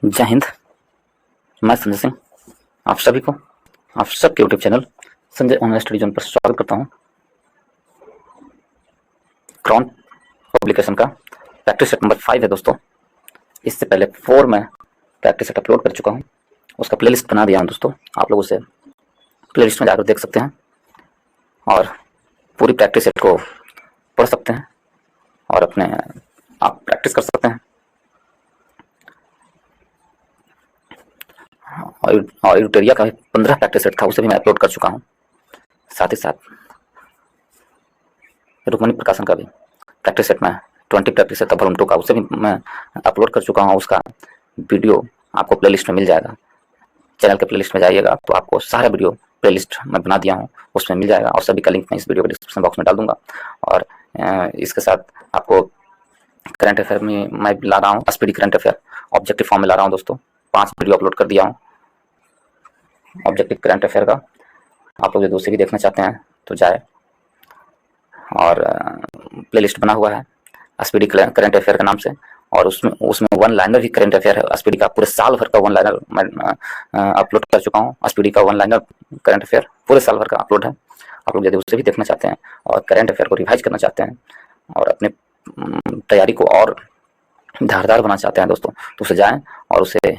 जय हिंद। मैं संजय सिंह आप सभी को आप सबके YouTube channel Sanjay online study zone पर स्वागत करता हूं। क्रॉन पब्लिकेशन का प्रैक्टिस सेट नंबर 5 है दोस्तों। इससे पहले 4 में प्रैक्टिस सेट अपलोड कर चुका हूं, उसका प्लेलिस्ट बना दिया हूं दोस्तों। आप लोग उसे प्लेलिस्ट में जाकर देख सकते हैं और पूरी प्रैक्टिस सेट को पढ़ सकते हैं और अपने आप प्रैक्टिस कर सकते हैं। और यूटेरिया का 15 प्रैक्टिस सेट था, उसे भी मैं अपलोड कर चुका हूं। साथ ही साथ रुक्मणी प्रकाशन का भी प्रैक्टिस सेट में 20 प्रैक्टिस सेट था वॉल्यूम 2 का, उसे भी मैं अपलोड कर चुका हूं। उसका वीडियो आपको प्लेलिस्ट में मिल जाएगा। चैनल के प्लेलिस्ट में जाइएगा तो आपको सारा वीडियो प्लेलिस्ट में बना दिया हूँ, उसमें मिल जाएगा और सभी का लिंक मैं इस वीडियो के डिस्क्रिप्शन बॉक्स में डाल दूंगा। और इसके साथ आपको करंट अफेयर में मैं ला रहा हूँ, SPD current affair objective form में ला रहा हूँ दोस्तों। 5 वीडियो अपलोड कर दिया हूँ ऑब्जेक्टिव करंट अफेयर का। आप लोग यदि उसे भी देखना चाहते हैं तो जाए, और प्लेलिस्ट बना हुआ है एसपीडी करंट अफेयर के नाम से। और उसमें वन लाइनर भी करंट अफेयर है एसपीडी का, पूरे साल भर का वन लाइनर मैं अपलोड कर चुका हूँ। एसपीडी का वन लाइनर करंट अफेयर पूरे साल भर का अपलोड है। आप लोग यदि उसे भी देखना चाहते हैं और करंट अफेयर को रिवाइज करना चाहते हैं और अपने तैयारी को और धारदार बनाना चाहते हैं दोस्तों, तो उसे जाएं और उसे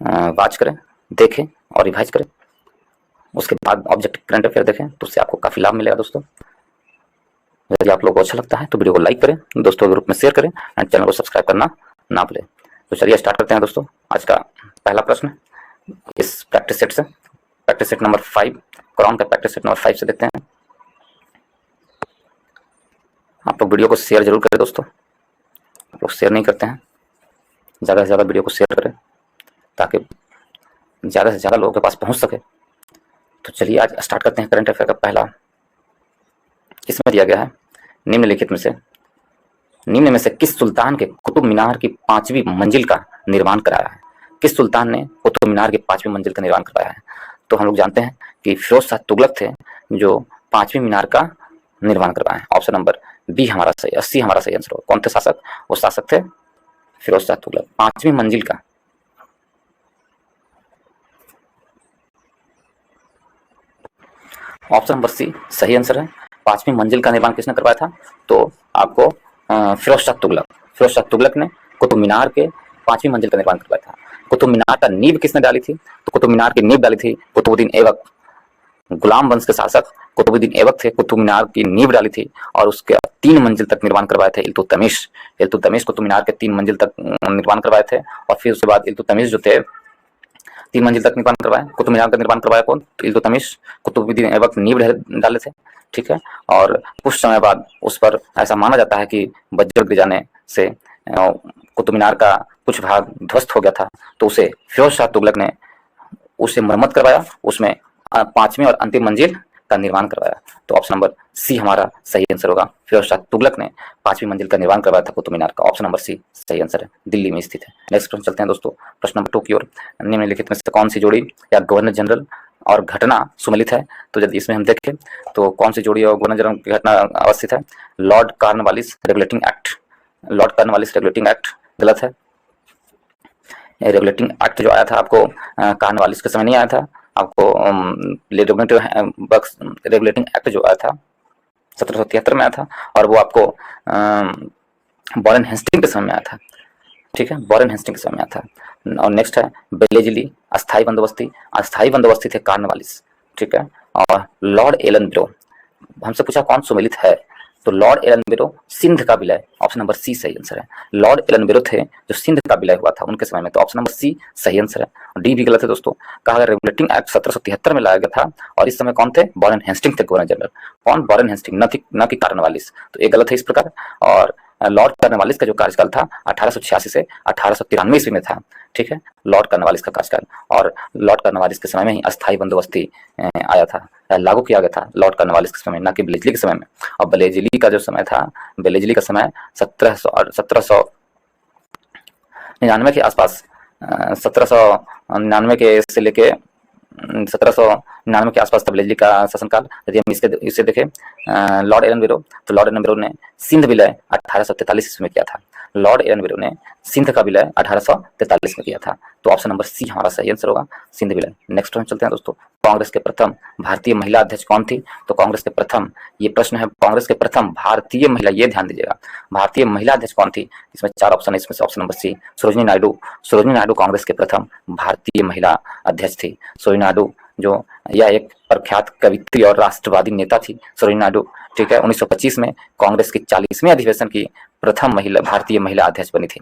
वॉच करें, देखें और रिवाइज करें। उसके बाद ऑब्जेक्टिव करंट अफेयर देखें तो उससे आपको काफ़ी लाभ मिलेगा दोस्तों। यदि आप लोगों को अच्छा लगता है तो वीडियो को लाइक करें, दोस्तों के ग्रुप में शेयर करें एंड चैनल को सब्सक्राइब करना ना भूलें। तो चलिए स्टार्ट करते हैं दोस्तों। आज का पहला प्रश्न इस प्रैक्टिस सेट से, प्रैक्टिस सेट नंबर 5, क्रॉन का प्रैक्टिस सेट नंबर 5 से देखते हैं। आप लोग वीडियो को शेयर जरूर करें दोस्तों। आप लोग शेयर नहीं करते हैं, ज़्यादा से ज़्यादा वीडियो को शेयर करें ताकि ज़्यादा से ज़्यादा लोगों के पास पहुंच सके। तो चलिए आज स्टार्ट करते हैं। करंट अफेयर का पहला इसमें दिया गया है, निम्नलिखित में से किस सुल्तान के कुतुब मीनार की 5वीं मंजिल का निर्माण कराया है? किस सुल्तान ने कुतुब मीनार की 5वीं मंजिल का निर्माण करवाया है? तो हम लोग जानते हैं कि फिरोज शाह तुगलक थे जो 5वीं मीनार का निर्माण करवाए हैं। ऑप्शन नंबर बी हमारा सही, 80 हमारा सही आंसर होगा। कौन थे शासक? वो शासक थे फिरोज शाह तुगलक। 5वीं मंजिल का ऑप्शन नंबर सी सही आंसर है। 5वीं मंजिल का निर्माण किसने करवाया था? तो आपको फिरोज शाह तुगलक ने कुतुब मीनार के 5वीं मंजिल का निर्माण करवाया था। कुतुब मीनार का नींव किसने डाली थी? तो कुतुब मीनार की नींव डाली थी कुतुबुद्दीन ऐबक, गुलाम वंश के शासक कुतुबुद्दीन ऐबक थे। कुतुब मीनार की नींव डाली थी और उसके 3 मंजिल तक निर्माण करवाए थे इल्तुतमिश कुतुब मीनार के 3 मंजिल तक निर्माण करवाए थे। और फिर उसके बाद इल्तुतमिश जो थे 3 मंजिल तक निर्माण करवाया। कुतुब मीनार का निर्माण करवाया कौन? तो इल्तुतमिश, कुतुबुद्दीन ऐबक नींव डाले थे, ठीक है। और कुछ समय बाद उस पर ऐसा माना जाता है कि वज्र गिर जाने से कुतुब मीनार का कुछ भाग ध्वस्त हो गया था, तो उसे फिरोज शाह तुगलक ने उसे मरम्मत करवाया, उसमें 5वीं और अंतिम मंजिल का निर्माण करवाया। तो ऑप्शन नंबर सी हमारा सही आंसर होगा। फिरोज शाह तुगलक ने 5वीं मंजिल का निर्माण करवाया था कुतुब मीनार का। ऑप्शन नंबर सी सही आंसर है, दिल्ली में स्थित है। नेक्स्ट प्रश्न चलते हैं दोस्तों, प्रश्न नंबर 2 की ओर। निम्नलिखित में से कौन सी जोड़ी या गवर्नर जनरल और घटना सुमेलित है? तो यदि इसमें हम देखें तो कौन सी जोड़ी और गवर्नर जनरल की घटना अवस्थित है? Lord Cornwallis regulating act. Lord Cornwallis regulating act गलत है। रेगुलेटिंग एक्ट जो आया था आपको कॉर्नवालिस के समय नहीं आया था, आपको रेगुलेटिंग एक्ट जो आया था 1773 में आया था और वो आपको वॉरेन हेस्टिंग के समय में आया था, ठीक है, वॉरेन हेस्टिंग के समय में आया था। और नेक्स्ट है बेलेजली अस्थाई बंदोबस्ती थे कॉर्नवालिस, ठीक है। और लॉर्ड एलन ब्रो, हमसे पूछा कौन सुमेलित है, तो लॉर्ड एलन ब्रो सिंध का विलय। ऑप्शन नंबर सी सही आंसर है। लॉर्ड एलन ब्रो थे जो सिंध का विलय हुआ था उनके समय में, तो ऑप्शन नंबर सी सही आंसर है। डी भी गलत है दोस्तों। कहा गया रेगुलेटिंग एक्ट 1773 में लाया गया था और इस समय कौन थे? वॉरेन हेस्टिंग थे गवर्नर जनरल। कौन? वॉरेन हेस्टिंग, न कि कॉर्नवालिस, तो ये गलत है इस प्रकार। और लॉर्ड कॉर्नवालिस का जो कार्यकाल था 1886 से 1893 ईस्वी में था, ठीक है, लॉर्ड कॉर्नवालिस का कार्यकाल। और लॉर्ड कॉर्नवालिस के समय में ही अस्थायी बंदोबस्ती आया था, लागू किया गया था लॉर्ड कॉर्नवालिस के समय, न कि बेलेजली के समय में। और बेलेजली का जो समय था, बेलेजली का समय 1799 के आसपास, 1799 के से लेके 1799 के आसपास था बेलेजली का शासनकाल। यदि हम इसे देखें लॉर्ड एलन ब्रो, तो लॉर्ड एलन ब्रो ने सिंध विलय 1843 ईस्वी में किया था। लॉर्ड एरनविले ने सिंध का विलय 1843 में किया था। तो ऑप्शन नंबर सी हमारा सही आंसर होगा, सिंध विलय। नेक्स्ट प्रश्न चलते हैं दोस्तों, कांग्रेस के प्रथम भारतीय महिला अध्यक्ष कौन थी? तो कांग्रेस के प्रथम, ये प्रश्न है कांग्रेस के प्रथम भारतीय महिला, ये ध्यान दीजिएगा, भारतीय महिला अध्यक्ष कौन थी? इसमें 4 ऑप्शन है, इसमें से option number C Sarojini Naidu. Sarojini Naidu Congress के प्रथम भारतीय महिला अध्यक्ष थी। सरोजिनी नायडू जो यह एक प्रख्यात कवित्री और राष्ट्रवादी नेता थी सरोजिनी नायडू, ठीक है। 1925 में कांग्रेस की 40वें अधिवेशन की प्रथम महिला भारतीय महिला अध्यक्ष बनी थी,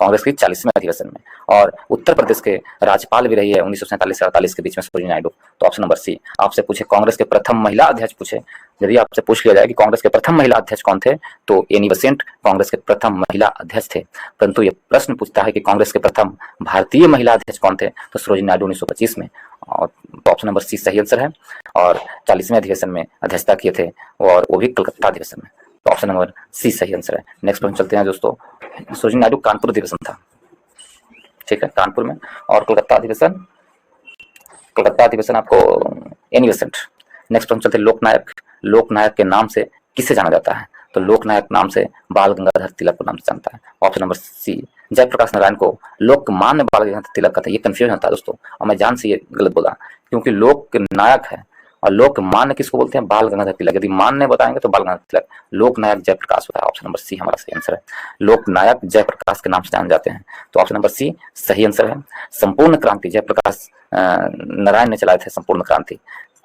कांग्रेस की 40वें अधिवेशन में, और उत्तर प्रदेश के राज्यपाल भी रही है 1947 से 48 के बीच में सरोजिनी नायडू। तो ऑप्शन नंबर सी, आपसे पूछे कांग्रेस के प्रथम महिला अध्यक्ष पूछे, यदि आपसे पूछ लिया जाए कि कांग्रेस के प्रथम महिला अध्यक्ष कौन थे, तो एनी बेसेंट कांग्रेस के प्रथम महिला अध्यक्ष थे। परंतु ये प्रश्न पूछता है कि कांग्रेस के प्रथम भारतीय महिला अध्यक्ष कौन थे, तो सरोजिनी नायडू 1925 में। और तो ऑप्शन नंबर सी सही आंसर है, और 40वें अधिवेशन में अध्यक्षता किए थे, और वो भी कलकत्ता अधिवेशन में। तो ऑप्शन नंबर सी सही आंसर है। नेक्स्ट प्रश्न चलते हैं दोस्तों, सरोजिनी नायडू कानपुर अधिवेशन था, ठीक है, कानपुर में, और कलकत्ता अधिवेशन आपको एनी बेसेंट। नेक्स्ट प्रश्न चलते हैं, लोकनायक, लोकनायक के नाम से किसे जाना जाता है? तो लोकनायक नाम से बाल गंगाधर तिलक को नाम से जानता है। Option number C, Jayaprakash Narayan को लोकमान्य बाल गंगाधर तिलक कहते हैं। ये कंफ्यूजन होता है दोस्तों, और मैं जान से ये गलत बोला, क्योंकि लोकनायक है और लोकमान्य किसको बोलते हैं? बाल गंगाधर तिलक। यदि मान्य बताएंगे तो बाल गंगाधर तिलक, लोकनायक जयप्रकाश होता है। ऑप्शन नंबर सी हमारा सही आंसर है, लोकनायक जयप्रकाश के नाम से जाने जाते हैं। तो ऑप्शन नंबर सी सही आंसर है। संपूर्ण क्रांति जयप्रकाश नारायण ने चलाए थे, संपूर्ण क्रांति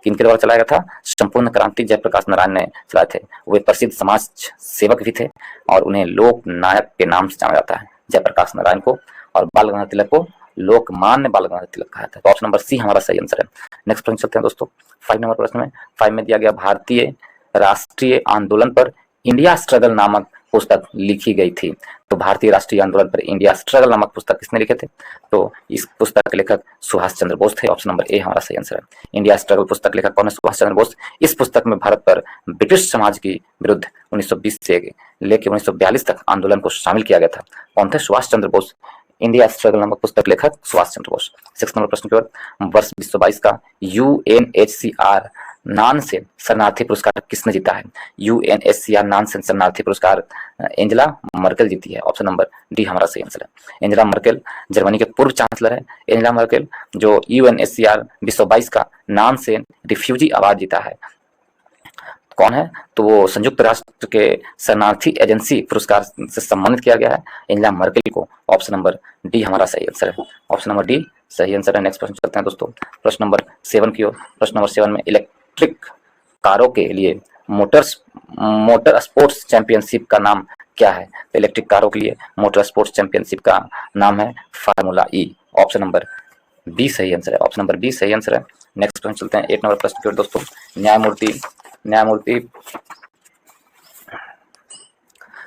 किनके द्वारा चलाया गया था? संपूर्ण क्रांति जयप्रकाश नारायण ने चलाए थे। वे प्रसिद्ध समाज सेवक भी थे, और उन्हें लोकनायक के नाम से जाना जाता है, जयप्रकाश नारायण को, और बाल गंगाधर तिलक को लोकमान्य बाल गंगाधर तिलक कहा जाता है। तो ऑप्शन नंबर सी हमारा सही आंसर है। नेक्स्ट प्रश्न चलते हैं दोस्तों, 5 नंबर प्रश्न में, 5 में दिया गया, भारतीय राष्ट्रीय आंदोलन पर इंडिया स्ट्रगल नामक पुस्तक लिखी गई थी। तो भारतीय राष्ट्रीय आंदोलन पर इंडिया स्ट्रगल नामक पुस्तक किसने लिखे थे? तो इस पुस्तक के लेखक सुभाष चंद्र बोस थे। ऑप्शन नंबर ए हमारा सही आंसर है। इंडिया स्ट्रगल पुस्तक लेखक कौन है? सुभाष चंद्र बोस। इस पुस्तक में भारत पर ब्रिटिश समाज की विरुद्ध 1920 से लेकर 1942 तक आंदोलन को शामिल किया गया था। कौन थे? सुभाष चंद्र बोस। इंडिया स्ट्रगल नामक पुस्तक लेखक सुभाष चंद्र बोस। 6 नंबर प्रश्न की ओर, वर्ष 2022 का UNHCR नानसेन शरणार्थी पुरस्कार किसने जीता है? UNHCR नानसेन शरणार्थी पुरस्कार एंजेला मर्केल जीती है। ऑप्शन नंबर डी हमारा सही आंसर है। एंजेला मर्केल जर्मनी के पूर्व चांसलर है। एंजेला मर्केल जो UNHCR 2022 का नानसेन रिफ्यूजी अवार्ड जीता है। कौन है? तो वो संयुक्त राष्ट्र के शरणार्थी एजेंसी पुरस्कार से सम्मानित किया गया है एंजेला मर्केल को। ऑप्शन नंबर डी हमारा सही आंसर है। ऑप्शन नंबर डी सही आंसर है। नेक्स्ट प्रश्न चलते हैं दोस्तों, प्रश्न नंबर 7 की ओर। प्रश्न नंबर 7 में, इलेक्ट्रिक कारों के लिए मोटर स्पोर्ट्स चैंपियनशिप का नाम क्या है? तो इलेक्ट्रिक कारों के लिए मोटर स्पोर्ट्स चैंपियनशिप का नाम है फार्मूला ई। ऑप्शन नंबर बी सही आंसर है। ऑप्शन नंबर बी सही आंसर है। नेक्स्ट प्रश्न चलते हैं 8 नंबर प्रश्न की ओर दोस्तों, न्यायमूर्ति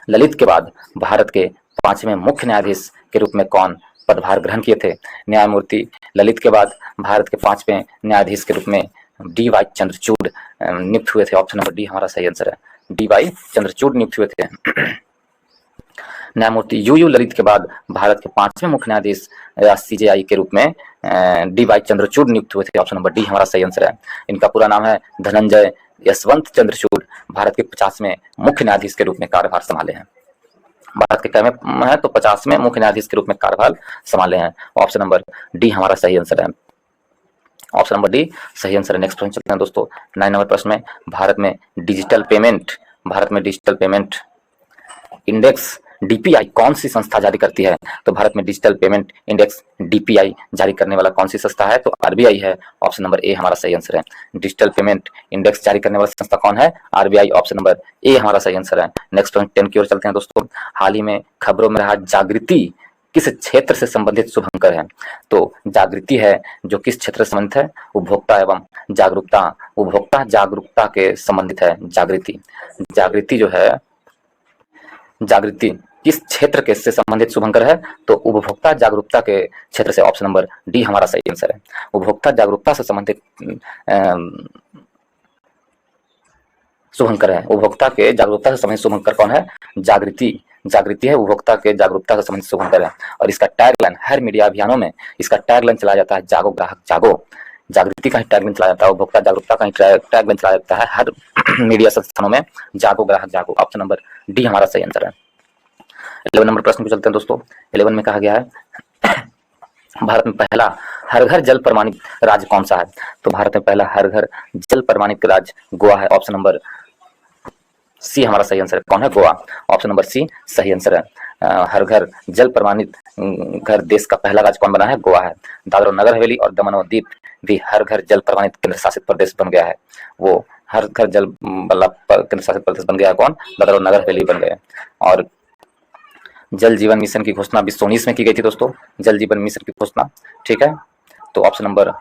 ललित के बाद भारत के 5वें मुख्य न्यायाधीश के रूप में कौन पदभार ग्रहण किए थे? न्यायमूर्ति ललित के बाद भारत के 5वें न्यायाधीश के रूप में DY चंद्रचूड़ नियुक्त हुए थे। ऑप्शन नंबर डी हमारा सही आंसर है। DY चंद्रचूड़ नियुक्त हुए थे। न्यायमूर्ति UU ललित के बाद भारत के 5वें मुख्य न्यायाधीश या CJI के रूप में DY चंद्रचूड़ नियुक्त हुए थे। ऑप्शन नंबर डी हमारा सही आंसर है। इनका पूरा नाम है धनंजय यशवंत चंद्रचूड़। भारत के 50वें मुख्य न्यायाधीश के रूप में कार्यभार संभाले हैं। भारत के कैमे है तो 50वें मुख्य न्यायाधीश के रूप में कार्यभार संभाले हैं। ऑप्शन नंबर डी हमारा सही आंसर है। ऑप्शन नंबर डी सही आंसर है। नेक्स्ट प्रश्न चलते हैं दोस्तों, 9 नंबर प्रश्न में, भारत में डिजिटल पेमेंट इंडेक्स DPI कौन सी संस्था जारी करती है? तो भारत में डिजिटल पेमेंट इंडेक्स DPI जारी करने वाला कौन सी संस्था है? तो RBI है। ऑप्शन नंबर ए हमारा सही आंसर है। डिजिटल पेमेंट इंडेक्स जारी करने वाला संस्था कौन है? RBI। ऑप्शन नंबर ए हमारा सही आंसर है। नेक्स्ट प्रश्न 10 की ओर चलते हैं दोस्तों, हाल ही में खबरों में रहा जागृति किस क्षेत्र से संबंधित शुभंकर है? तो जागृति है जो किस क्षेत्र से संबंधित है? उपभोक्ता जागरूकता के संबंधित है जागृति। जागृति जो है, जागृति किस क्षेत्र के से संबंधित शुभंकर है? तो उपभोक्ता जागरूकता के क्षेत्र से। ऑप्शन नंबर डी हमारा सही आंसर है। उपभोक्ता जागरूकता से संबंधित शुभंकर है। उपभोक्ता के जागरूकता से संबंधित शुभंकर कौन है? जागृति है, उपभोक्ता के जागरूकता से संबंधित शुभंकर है। और इसका टैगलाइन हर मीडिया अभियानों में इसका टैगलाइन चलाया जाता है, जागो ग्राहक जागो। जागृति का ही टैगलाइन चलाया जाता है, उपभोक्ता जागरूकता का ही टैगलाइन चलाया जाता है हर मीडिया संस्थानों में, जागो ग्राहक जागो। ऑप्शन नंबर डी हमारा सही आंसर है। 11 नंबर प्रश्न को चलते हैं दोस्तों। 11 में कहा गया है भारत में पहला हर घर जल प्रमाणित राज्य कौन सा है? तो भारत में पहला हर घर जल प्रमाणित राज्य गोवा है। ऑप्शन नंबर सी हमारा सही आंसर है। कौन है? गोवा। ऑप्शन नंबर सी सही आंसर है। हर घर जल प्रमाणित घर देश का पहला राज्य कौन बना है? गोवा है। दादरा और नगर हवेली और दमन और दीव भी हर घर जल प्रमाणित केंद्र शासित प्रदेश बन गया है। वो हर घर जल वाला केंद्र शासित प्रदेश बन गया है। कौन? दादरा और नगर हवेली बन गए। और जल जीवन मिशन की घोषणा 2019 में की गई थी दोस्तों, जल जीवन मिशन की घोषणा। ठीक है, तो ऑप्शन नंबर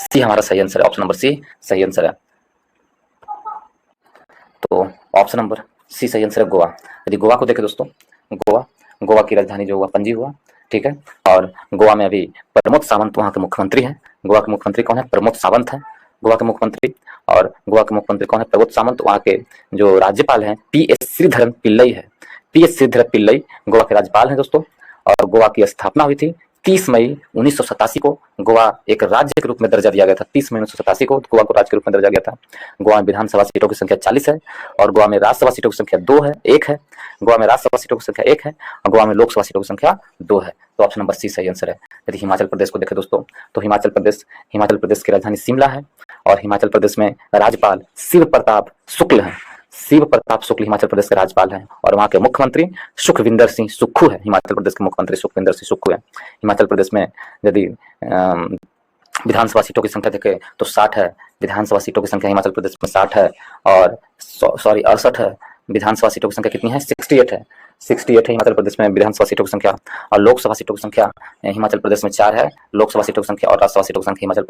सी हमारा सही आंसर है। ऑप्शन नंबर सी सही आंसर है। तो ऑप्शन नंबर सी सही आंसर है, गोवा। यदि गोवा को देखें दोस्तों, गोवा की राजधानी जो हुआ पणजी हुआ। ठीक है, और गोवा में अभी प्रमोद सावंत वहाँ के मुख्यमंत्री हैं। गोवा के मुख्यमंत्री कौन है? प्रमोद सावंत है गोवा के मुख्यमंत्री। और गोवा के मुख्यमंत्री कौन है? प्रमोद सावंत। वहाँ के जो राज्यपाल हैं पी.एस. श्रीधरन पिल्लई है। पी.एस. श्रीधरन पिल्लई गोवा के राज्यपाल हैं दोस्तों। और गोवा की स्थापना हुई थी 30 मई 1987 को। गोवा एक राज्य के रूप में दर्जा दिया गया था। 30 मई 1987 को गोवा को राज्य के रूप में दर्जा दिया गया था। गोवा में विधानसभा सीटों की संख्या 40 है और गोवा में राज्यसभा सीटों की संख्या 2 है, 1 है। गोवा में राज्यसभा सीटों की संख्या 1 है और गोवा में लोकसभा सीटों की संख्या 2 है। तो ऑप्शन नंबर सी सही आंसर है। यदि हिमाचल प्रदेश को देखें दोस्तों, तो हिमाचल प्रदेश की राजधानी शिमला है और हिमाचल प्रदेश में राज्यपाल शिव प्रताप शुक्ल हैं। शिव प्रताप शुक्ल हिमाचल प्रदेश के राज्यपाल हैं और वहाँ के मुख्यमंत्री सुखविंदर सिंह सुक्खू है। हिमाचल प्रदेश के मुख्यमंत्री सुखविंदर सिंह सुक्खू है। हिमाचल प्रदेश में यदि विधानसभा सीटों की संख्या देखें तो 60 है। विधानसभा सीटों की संख्या हिमाचल प्रदेश में 60 है और 68 है। विधानसभा सीटों की संख्या कितनी है? 68 है। 68 है हिमाचल प्रदेश में विधानसभा सीटों की संख्या। और लोकसभा सीटों की संख्या हिमाचल प्रदेश में 4 है। लोकसभा सीटों की संख्या और राज्यसभा सीटों की संख्या हिमाचल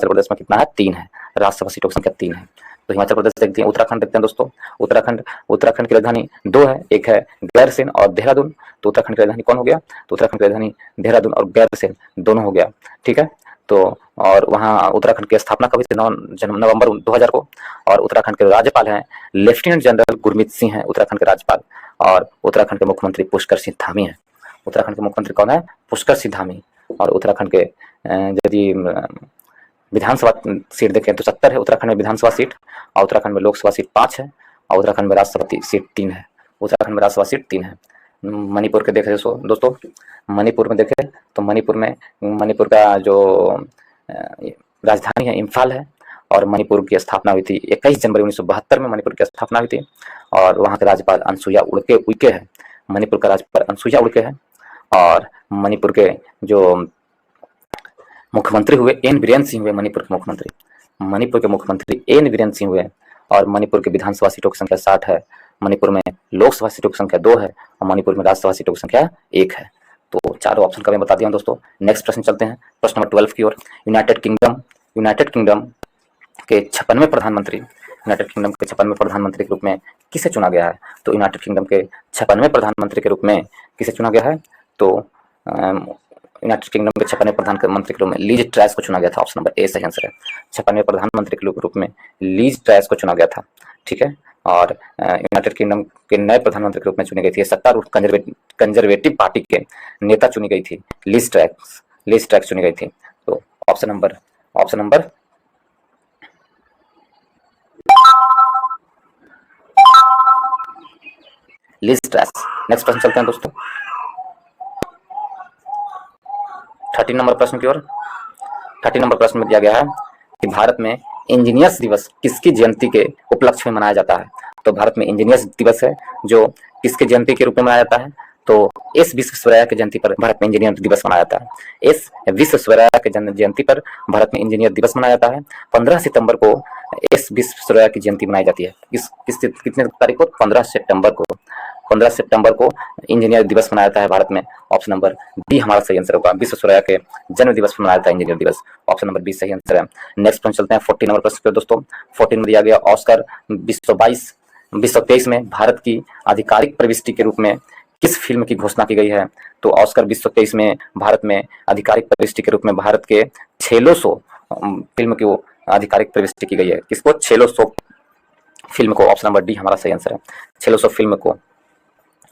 प्रदेश में कितना है? 3 है। राज्यसभा सीटों की संख्या 3 है। तो हिमाचल प्रदेश देखते हैं। उत्तराखंड देखते हैं दोस्तों। उत्तराखंड की राजधानी 2 है, एक है गैरसैंण और देहरादून। तो उत्तराखंड की राजधानी कौन हो गया? तो उत्तराखंड की राजधानी देहरादून और गैरसैंण दोनों हो गया। ठीक है, तो और वहाँ उत्तराखंड की स्थापना कब हुई थी? 9 नवंबर 2000 को। और उत्तराखंड के राज्यपाल हैं लेफ्टिनेंट जनरल गुरमीत सिंह हैं उत्तराखंड के राज्यपाल। और उत्तराखंड के मुख्यमंत्री पुष्कर सिंह धामी हैं। उत्तराखंड के मुख्यमंत्री कौन है? पुष्कर सिंह धामी। और उत्तराखंड के यदि विधानसभा सीट देखें तो 70 है उत्तराखंड में विधानसभा सीट। और उत्तराखंड में लोकसभा सीट 5 है और उत्तराखंड में राज्यसभा सीट 3 है। उत्तराखंड में राज्यसभा सीट 3 है। मणिपुर के देखें दोस्तों, मणिपुर में देखें तो मणिपुर का जो राजधानी है इम्फाल है और मणिपुर की स्थापना हुई थी 21 जनवरी 1972 में। मणिपुर की स्थापना हुई थी और वहाँ के राज्यपाल अनसुईया उइके है। मणिपुर का राज्यपाल अनसुईया उइके है। और मणिपुर के जो मुख्यमंत्री हुए एन बीरेन सिंह हुए। मणिपुर के मुख्यमंत्री एन बीरेन सिंह हुए। और मणिपुर की विधानसभा सीटों की संख्या 60 है। मणिपुर में लोकसभा सीटों की संख्या 2 है और मणिपुर में राज्यसभा सीटों की संख्या 1 है। तो चारों ऑप्शन का मैं बता दिया हूं दोस्तों। नेक्स्ट प्रश्न चलते हैं, प्रश्न नंबर 12 की ओर। यूनाइटेड किंगडम के 56वें प्रधानमंत्री के रूप में किसे चुना गया है? तो यूनाइटेड किंगडम के 56वें प्रधानमंत्री के रूप में किसे चुना गया है? तो यूनाइटेड किंगडम के 56वें प्रधानमंत्री के रूप में लीज ट्रैस को चुना गया था। ऑप्शन नंबर ए सही आंसर है। 56वें प्रधानमंत्री के रूप में लीज ट्रैस को चुना गया था। ठीक है, और यूनाइटेड किंगडम के नए प्रधानमंत्री के रूप में चुनी गई थी सत्तारूढ़ कंजर्वेटिव पार्टी के नेता चुनी गई थी लीज ट्रैस चुनी गई थी। तो option number lease trace. Next प्रश्न चलते हैं दोस्तों 13 नंबर प्रश्न की ओर। 13 नंबर प्रश्न में दिया गया है कि भारत में इंजीनियर्स दिवस किसकी जयंती के उपलक्ष्य में मनाया जाता है? तो भारत में इंजीनियर्स दिवस है जो किसके जयंती के रूप में मनाया जाता है? तो एस विश्वेश्वरैया की जयंती पर भारत में इंजीनियर दिवस मनाया जाता है। एस विश्वेश्वरैया के जयंती पर भारत में इंजीनियर दिवस मनाया जाता है। 15 सितंबर को एस विश्वेश्वरैया की जयंती मनाई जाती है। कितने तारीख को? 15 सितंबर को इंजीनियर दिवस मनाया जाता है भारत में। ऑप्शन नंबर बी हमारा सही आंसर होगा। विश्वेश्वरैया के जन्म दिवस पर मनाया जाता है इंजीनियर दिवस। ऑप्शन नंबर बी सही आंसर है। नेक्स्ट प्रश्न चलते हैं 14 नंबर प्रश्न पे दोस्तों। 14 में दिया गया ऑस्कर 2023 में भारत की आधिकारिक प्रविष्टि के रूप में किस फिल्म की घोषणा की गई है? तो ऑस्कर 2023 में भारत में आधिकारिक प्रविष्टि के रूप में भारत के छेलो सो फिल्म की आधिकारिक प्रविष्टि की गई है। किसको? छेलो सो फिल्म को। ऑप्शन नंबर डी हमारा सही आंसर है। छेलो सो फिल्म को।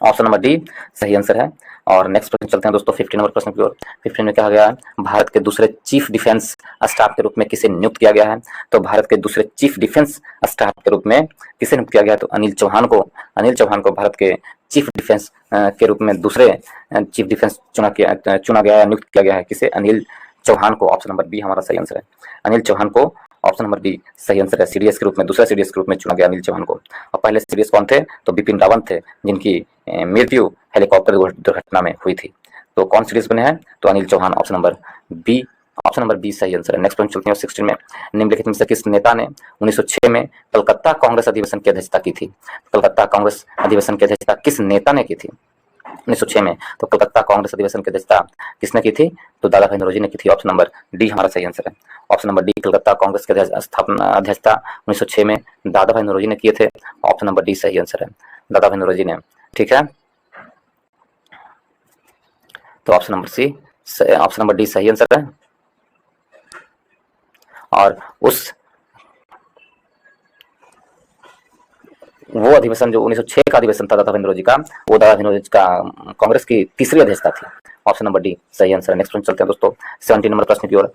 ऑप्शन नंबर डी सही आंसर है। और नेक्स्ट प्रश्न चलते हैं दोस्तों 15 नंबर प्रश्न की ओर। 15 में कहा गया है भारत के दूसरे चीफ डिफेंस स्टाफ के रूप में किसे नियुक्त किया गया है। तो भारत के दूसरे चीफ डिफेंस स्टाफ के रूप में किसे नियुक्त किया गया है, तो अनिल चौहान को भारत के चीफ डिफेंस के रूप में दूसरे चीफ डिफेंस चुना गया है, नियुक्त किया गया है। किसे? अनिल चौहान को। ऑप्शन नंबर बी हमारा सही आंसर है। अनिल चौहान को ऑप्शन नंबर बी सही आंसर है। सीडीएस के रूप में, दूसरा सीडीएस के रूप में चुना गया अनिल चौहान को। और पहले सीडीएस कौन थे? तो बिपिन रावत थे, जिनकी मृत्यु हेलीकॉप्टर दुर्घटना में हुई थी। तो कौन सीडीएस बने हैं? तो Anil Chauhan. Option number B सही आंसर है। नेक्स्ट प्रश्न चलते हैं 16 में। निम्नलिखित में से किस नेता ने 1906 में कलकत्ता कांग्रेस अधिवेशन की अध्यक्षता की थी? कलकत्ता कांग्रेस अधिवेशन की अध्यक्षता किस नेता ने की थी 1906 में? तो कलकत्ता कांग्रेस अधिवेशन की अध्यक्षता किसने की थी? तो दादा भाई नौरोजी ने की थी। ऑप्शन नंबर डी हमारा सही आंसर है। Option number D, Calcutta Congress की अध्यक्षता 1906 में दादा भाई नौरोजी ने किए थे। ऑप्शन नंबर डी सही आंसर है, दादा भाई नौरोजी ने। ठीक है, तो ऑप्शन नंबर डी सही आंसर है। और वो अधिवेशन जो 1906 का अधिवेशन था दादा भाई नौरोजी का, वो दादा भाई नौरोजी का कांग्रेस की तीसरी अध्यक्षता थी। ऑप्शन नंबर डी सही आंसर है। नेक्स्ट प्रश्न चलते हैं दोस्तों 17 नंबर प्रश्न की ओर।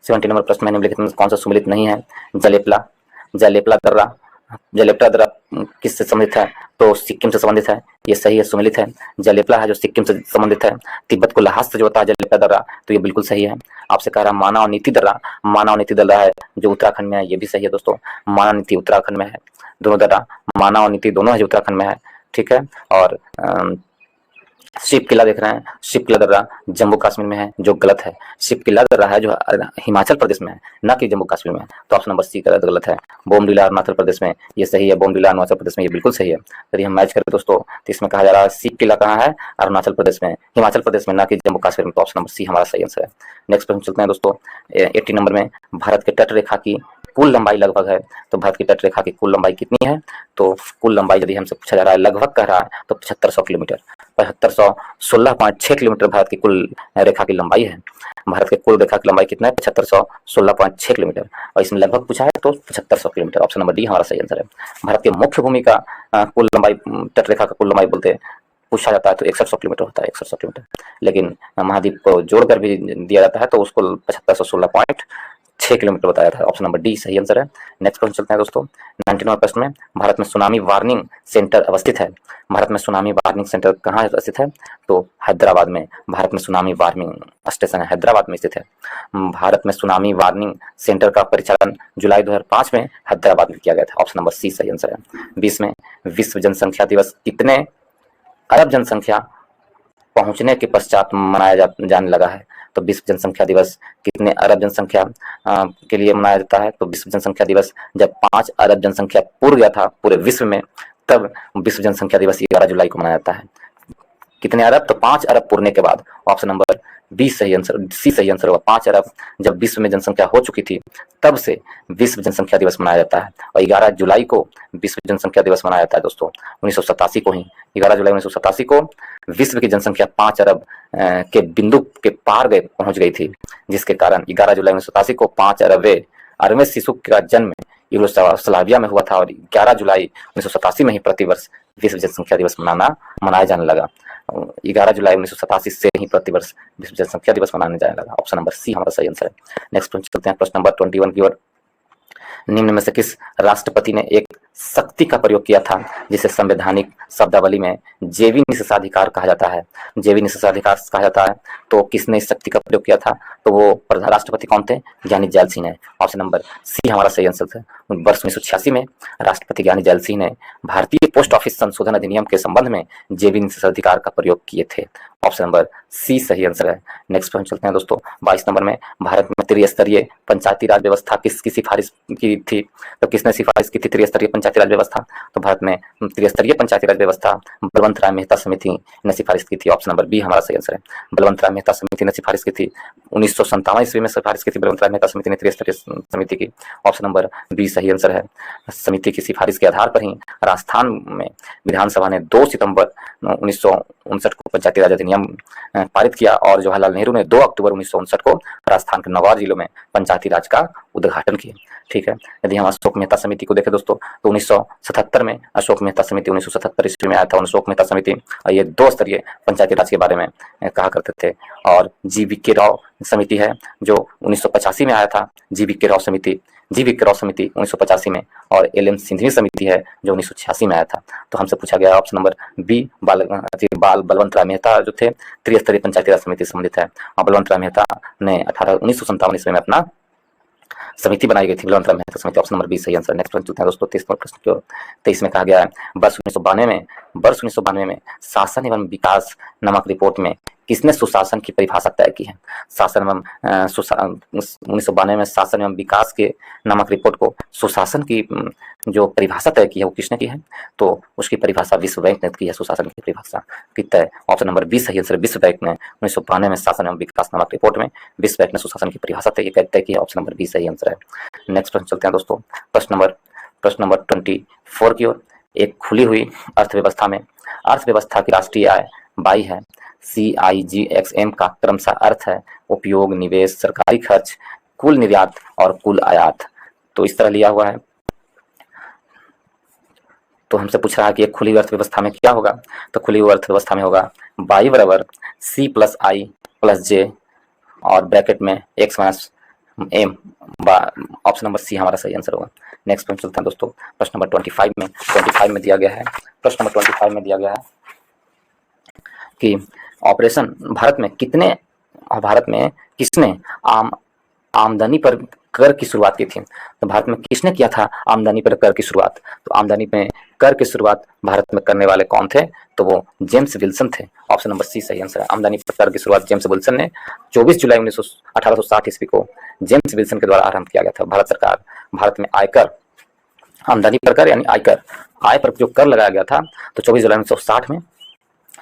17 नंबर प्रश्न में निम्नलिखित में कौन सा सुमेलित नहीं है? जलेपला दर्रा किससे संबंधित है? तो सिक्किम से संबंधित है, ये सही है, सुमेलित है। जलेपला है जो सिक्किम से संबंधित है। तिब्बत को लहास से जो होता है जलेपला दर्रा, तो ये बिल्कुल सही है। आपसे कह रहा है माना और नीति दर्रा है जो उत्तराखंड में है, ये भी सही है दोस्तों। माना नीति उत्तराखंड में है, दोनों दर्रा माना और नीति दोनों है जो उत्तराखंड में है। ठीक है, और शिप किला देख रहे हैं, शिप किला दर्रा जम्मू कश्मीर में है, जो गलत है। शिप किला दर्रा है जो हिमाचल प्रदेश में है, ना कि जम्मू कश्मीर में है। तो ऑप्शन नंबर सी गलत है। बोमडीला अरुणाचल प्रदेश में, ये सही है। बोमडीला अरुणाचल प्रदेश में, ये बिल्कुल सही है। यदि हम मैच करें दोस्तों तो इसमें कहा जा रहा है शिप किला कहाँ है? अरुणाचल प्रदेश में, हिमाचल प्रदेश में, ना कि जम्मू कश्मीर में। तो ऑप्शन नंबर सी हमारा सही आंसर है। नेक्स्ट प्रश्न चलते हैं दोस्तों 80 नंबर में। भारत के तट रेखा की कुल लंबाई लगभग है, तो भारत की तट रेखा की कुल लंबाई कितनी है? तो कुल लंबाई यदि हमसे पूछा जा रहा है, लगभग कह रहा है, तो 7500 किलोमीटर, 7516.6 किलोमीटर भारत की कुल रेखा की लंबाई है। भारत के कुल रेखा की लंबाई कितना है? 7516.6 किलोमीटर, और इसमें लगभग पूछा है तो 7500 किलोमीटर। ऑप्शन नंबर डी हमारा सही आंसर है। भारत की मुख्य भूमि का कुल लंबाई, तट रेखा का कुल लंबाई बोलते पूछा जाता है तो 6100 किलोमीटर होता है, 6100 किलोमीटर। लेकिन महाद्वीप को जोड़कर भी दिया जाता है तो उसको 7516.6 किलोमीटर बताया था। ऑप्शन नंबर डी सही आंसर है। नेक्स्ट प्रश्न चलते हैं दोस्तों 19वां प्रश्न में। भारत में सुनामी वार्निंग सेंटर अवस्थित है। भारत में सुनामी वार्निंग सेंटर कहाँ स्थित है? तो हैदराबाद में। भारत में सुनामी वार्निंग स्टेशन है, हैदराबाद में स्थित है। भारत में सुनामी वार्निंग सेंटर का परिचालन जुलाई 2005 में हैदराबाद में किया गया था। ऑप्शन नंबर सी सही आंसर है। 20 में विश्व जनसंख्या दिवस कितने अरब जनसंख्या पहुंचने के पश्चात मनाया जाने लगा है? तो विश्व जनसंख्या दिवस कितने अरब जनसंख्या के लिए मनाया जाता है? तो विश्व जनसंख्या दिवस जब 5 अरब जनसंख्या पूर्व गया था पूरे विश्व में, तब विश्व जनसंख्या दिवस 11 जुलाई को मनाया जाता है। कितने अरब? तो 5 अरब पूर्णे के बाद। ऑप्शन नंबर बी सही आंसर, सी सही आंसर होगा। 5 अरब जब विश्व में जनसंख्या हो चुकी थी, तब से विश्व जनसंख्या दिवस मनाया जाता है। और 11 जुलाई को विश्व जनसंख्या दिवस मनाया जाता है दोस्तों। 1987 को ही, 11 जुलाई 1987 को विश्व की जनसंख्या 5 अरब के बिंदु के पार पहुंच गई थी, जिसके कारण 11 जुलाई 1987 को 5 अरबवें शिशु का जन्म यूगोस्लाविया में हुआ था। और 11 जुलाई 1987 में ही प्रतिवर्ष विश्व जनसंख्या दिवस मनाया जाने लगा। 11 जुलाई 1987 से ही प्रतिवर्ष विश्व जनसंख्या दिवस मनाने जाने लगा। ऑप्शन नंबर सी हमारा सही आंसर है। नेक्स्ट प्रश्न चलते हैं प्रश्न नंबर 21 की ओर। निम्न में से किस राष्ट्रपति ने एक शक्ति का प्रयोग किया था जिसे संवैधानिक शब्दावली में जैवी निषेधाधिकार कहा जाता है? जैवी निषेधाधिकार कहा जाता है, तो किसने इस शक्ति का प्रयोग किया था? तो वो प्रधान राष्ट्रपति कौन थे? ज्ञानी जैल सिंह ने। ऑप्शन नंबर सी हमारा सही आंसर है। वर्ष 1986 में राष्ट्रपति ज्ञानी जैल सिंह ने भारतीय पोस्ट ऑफिस संशोधन अधिनियम के संबंध में जैवी निषेधाधिकार का प्रयोग किए थे। ऑप्शन नंबर सी सही आंसर है। नेक्स्ट प्रश्न चलते हैं दोस्तों 22 नंबर में। भारत में त्रिस्तरीय पंचायती राज व्यवस्था किसकी सिफारिश की थी? तो किसने सिफारिश की थी त्रिस्तरीय पंचायती राज व्यवस्था? तो भारत में त्रिस्तरीय पंचायती राज व्यवस्था बलवंत राय मेहता समिति ने सिफारिश की थी। ऑप्शन नंबर बी हमारा सही आंसर है। बलवंत राय मेहता समिति ने सिफारिश की थी 1957 ईस्वी में सिफारिश की थी बलवंत राय मेहता समिति ने त्रिस्तरीय समिति की। ऑप्शन नंबर बी सही आंसर है। समिति की सिफारिश के आधार पर ही राजस्थान में विधानसभा ने 2 सितंबर 1959 को पंचायती राज अधिनियम पारित किया और जवाहरलाल नेहरू ने 2 अक्टूबर 1959 को राजस्थान के 9 जिलों में पंचायती राज का उद्घाटन किए। ठीक है, यदि हम अशोक मेहता समिति को देखें दोस्तों तो 1977 में अशोक मेहता समिति 1977 ईस्वी में आया था अशोक मेहता समिति, और ये 2 स्तरीय पंचायती राज के बारे में कहा करते थे। और GV राव समिति है जो 1985 में आया था, GV राव समिति 1985 में, और LM सिंघवी समिति है जो 1986 में आया था। तो हमसे पूछा गया ऑप्शन नंबर बी बाल बलवंत राय मेहता जो थे त्रिस्तरीय पंचायती राज समिति से संबंधित है, और बलवंत राय मेहता ने 1957 ईस्वी में अपना समिति बनाई गई थी, बलवंत राय मेहता समिति। ऑप्शन नंबर बी सही आंसर। नेक्स्ट प्रश्न चलते हैं दोस्तों 23 में कहा गया है वर्ष 1992 में शासन एवं विकास नामक रिपोर्ट में किसने सुशासन की परिभाषा तय की है? शासन एवं 1992 में शासन एवं विकास के नामक रिपोर्ट को सुशासन की जो परिभाषा तय की है वो किसने की है? तो उसकी परिभाषा विश्व बैंक ने की है, सुशासन की परिभाषा की तय। ऑप्शन नंबर बी सही आंसर। विश्व बैंक ने 1992 में शासन एवं विकास नामक रिपोर्ट में विश्व बैंक ने सुशासन की परिभाषा तय की है। ऑप्शन नंबर बी सही आंसर है। नेक्स्ट प्रश्न चलते हैं दोस्तों प्रश्न नंबर 24 की ओर। एक खुली हुई अर्थव्यवस्था की राष्ट्रीय आय 22 है। CIGXM का क्रमशः अर्थ है उपयोग, निवेश, सरकारी खर्च, कुल निर्यात और कुल आयात। तो इस तरह लिया हुआ है। तो हमसे पूछ रहा है कि एक खुली अर्थव्यवस्था में क्या होगा? तो खुली हुई अर्थव्यवस्था में होगा y बराबर C + I + J और ब्रैकेट में x - M। Option number C हमारा सही आंसर होगा। नेक्स्ट प्रश्न चलते हैं दोस्तों प्रश्न नंबर 25 में दिया गया है। प्रश्न नंबर 25 में दिया गया है कि भारत में किसने आमदनी पर कर की शुरुआत की थी? तो भारत में किसने किया था आमदनी पर कर की शुरुआत? तो आमदनी पे कर की शुरुआत भारत में करने वाले कौन थे? तो वो जेम्स विल्सन थे। ऑप्शन नंबर सी सही आंसर है। आमदनी पर कर की शुरुआत जेम्स विल्सन ने 24 जुलाई 1860 ईस्वी को जेम्स विल्सन के द्वारा आरंभ किया गया था। भारत में आयकर, आमदनी पर कर यानी आय पर जो कर लगाया गया था तो 24 जुलाई 1960 में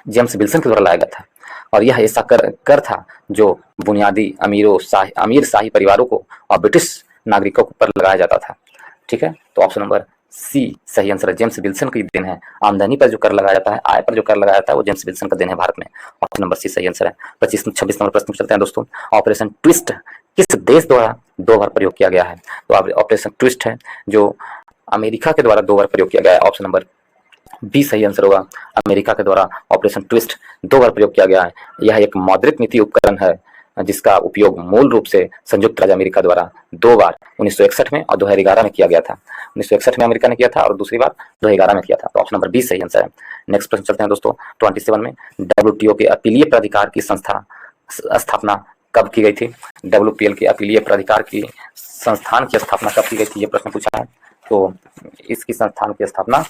जेम्स विल्सन के द्वारा लाया गया था। और यह ऐसा कर था जो बुनियादी अमीर शाही परिवारों को और ब्रिटिश नागरिकों पर लगाया जाता था। ठीक है, तो ऑप्शन नंबर सी सही आंसर है। जेम्स विल्सन की देन है। आमदनी पर जो कर लगाया जाता है, आय पर जो कर लगाया जाता है वो जेम्स विल्सन का देन है भारत में। ऑप्शन नंबर सी सही आंसर है। 26 नंबर प्रश्न चलते हैं दोस्तों। ऑपरेशन ट्विस्ट किस देश द्वारा 2 बार प्रयोग किया गया है? तो ऑपरेशन ट्विस्ट है जो अमेरिका के द्वारा 2 बार प्रयोग किया गया है। ऑप्शन नंबर बी सही आंसर होगा। अमेरिका के द्वारा ऑपरेशन ट्विस्ट 2 बार प्रयोग किया गया है। यह एक मौद्रिक नीति उपकरण है जिसका उपयोग मूल रूप से संयुक्त राज्य अमेरिका द्वारा 2 बार 1961 में और 2011 में किया गया था। 1961 में अमेरिका ने किया था और दूसरी बार 2011 में किया था। तो ऑप्शन नंबर बी सही आंसर है। नेक्स्ट प्रश्न चलते हैं दोस्तों 27 में। WTO के अपीलीय प्राधिकार की स्थापना कब की गई थी? WPL के अपीलीय प्राधिकार की संस्थान की स्थापना कब की गई थी? ये प्रश्न पूछा है। तो इसकी संस्थान की स्थापना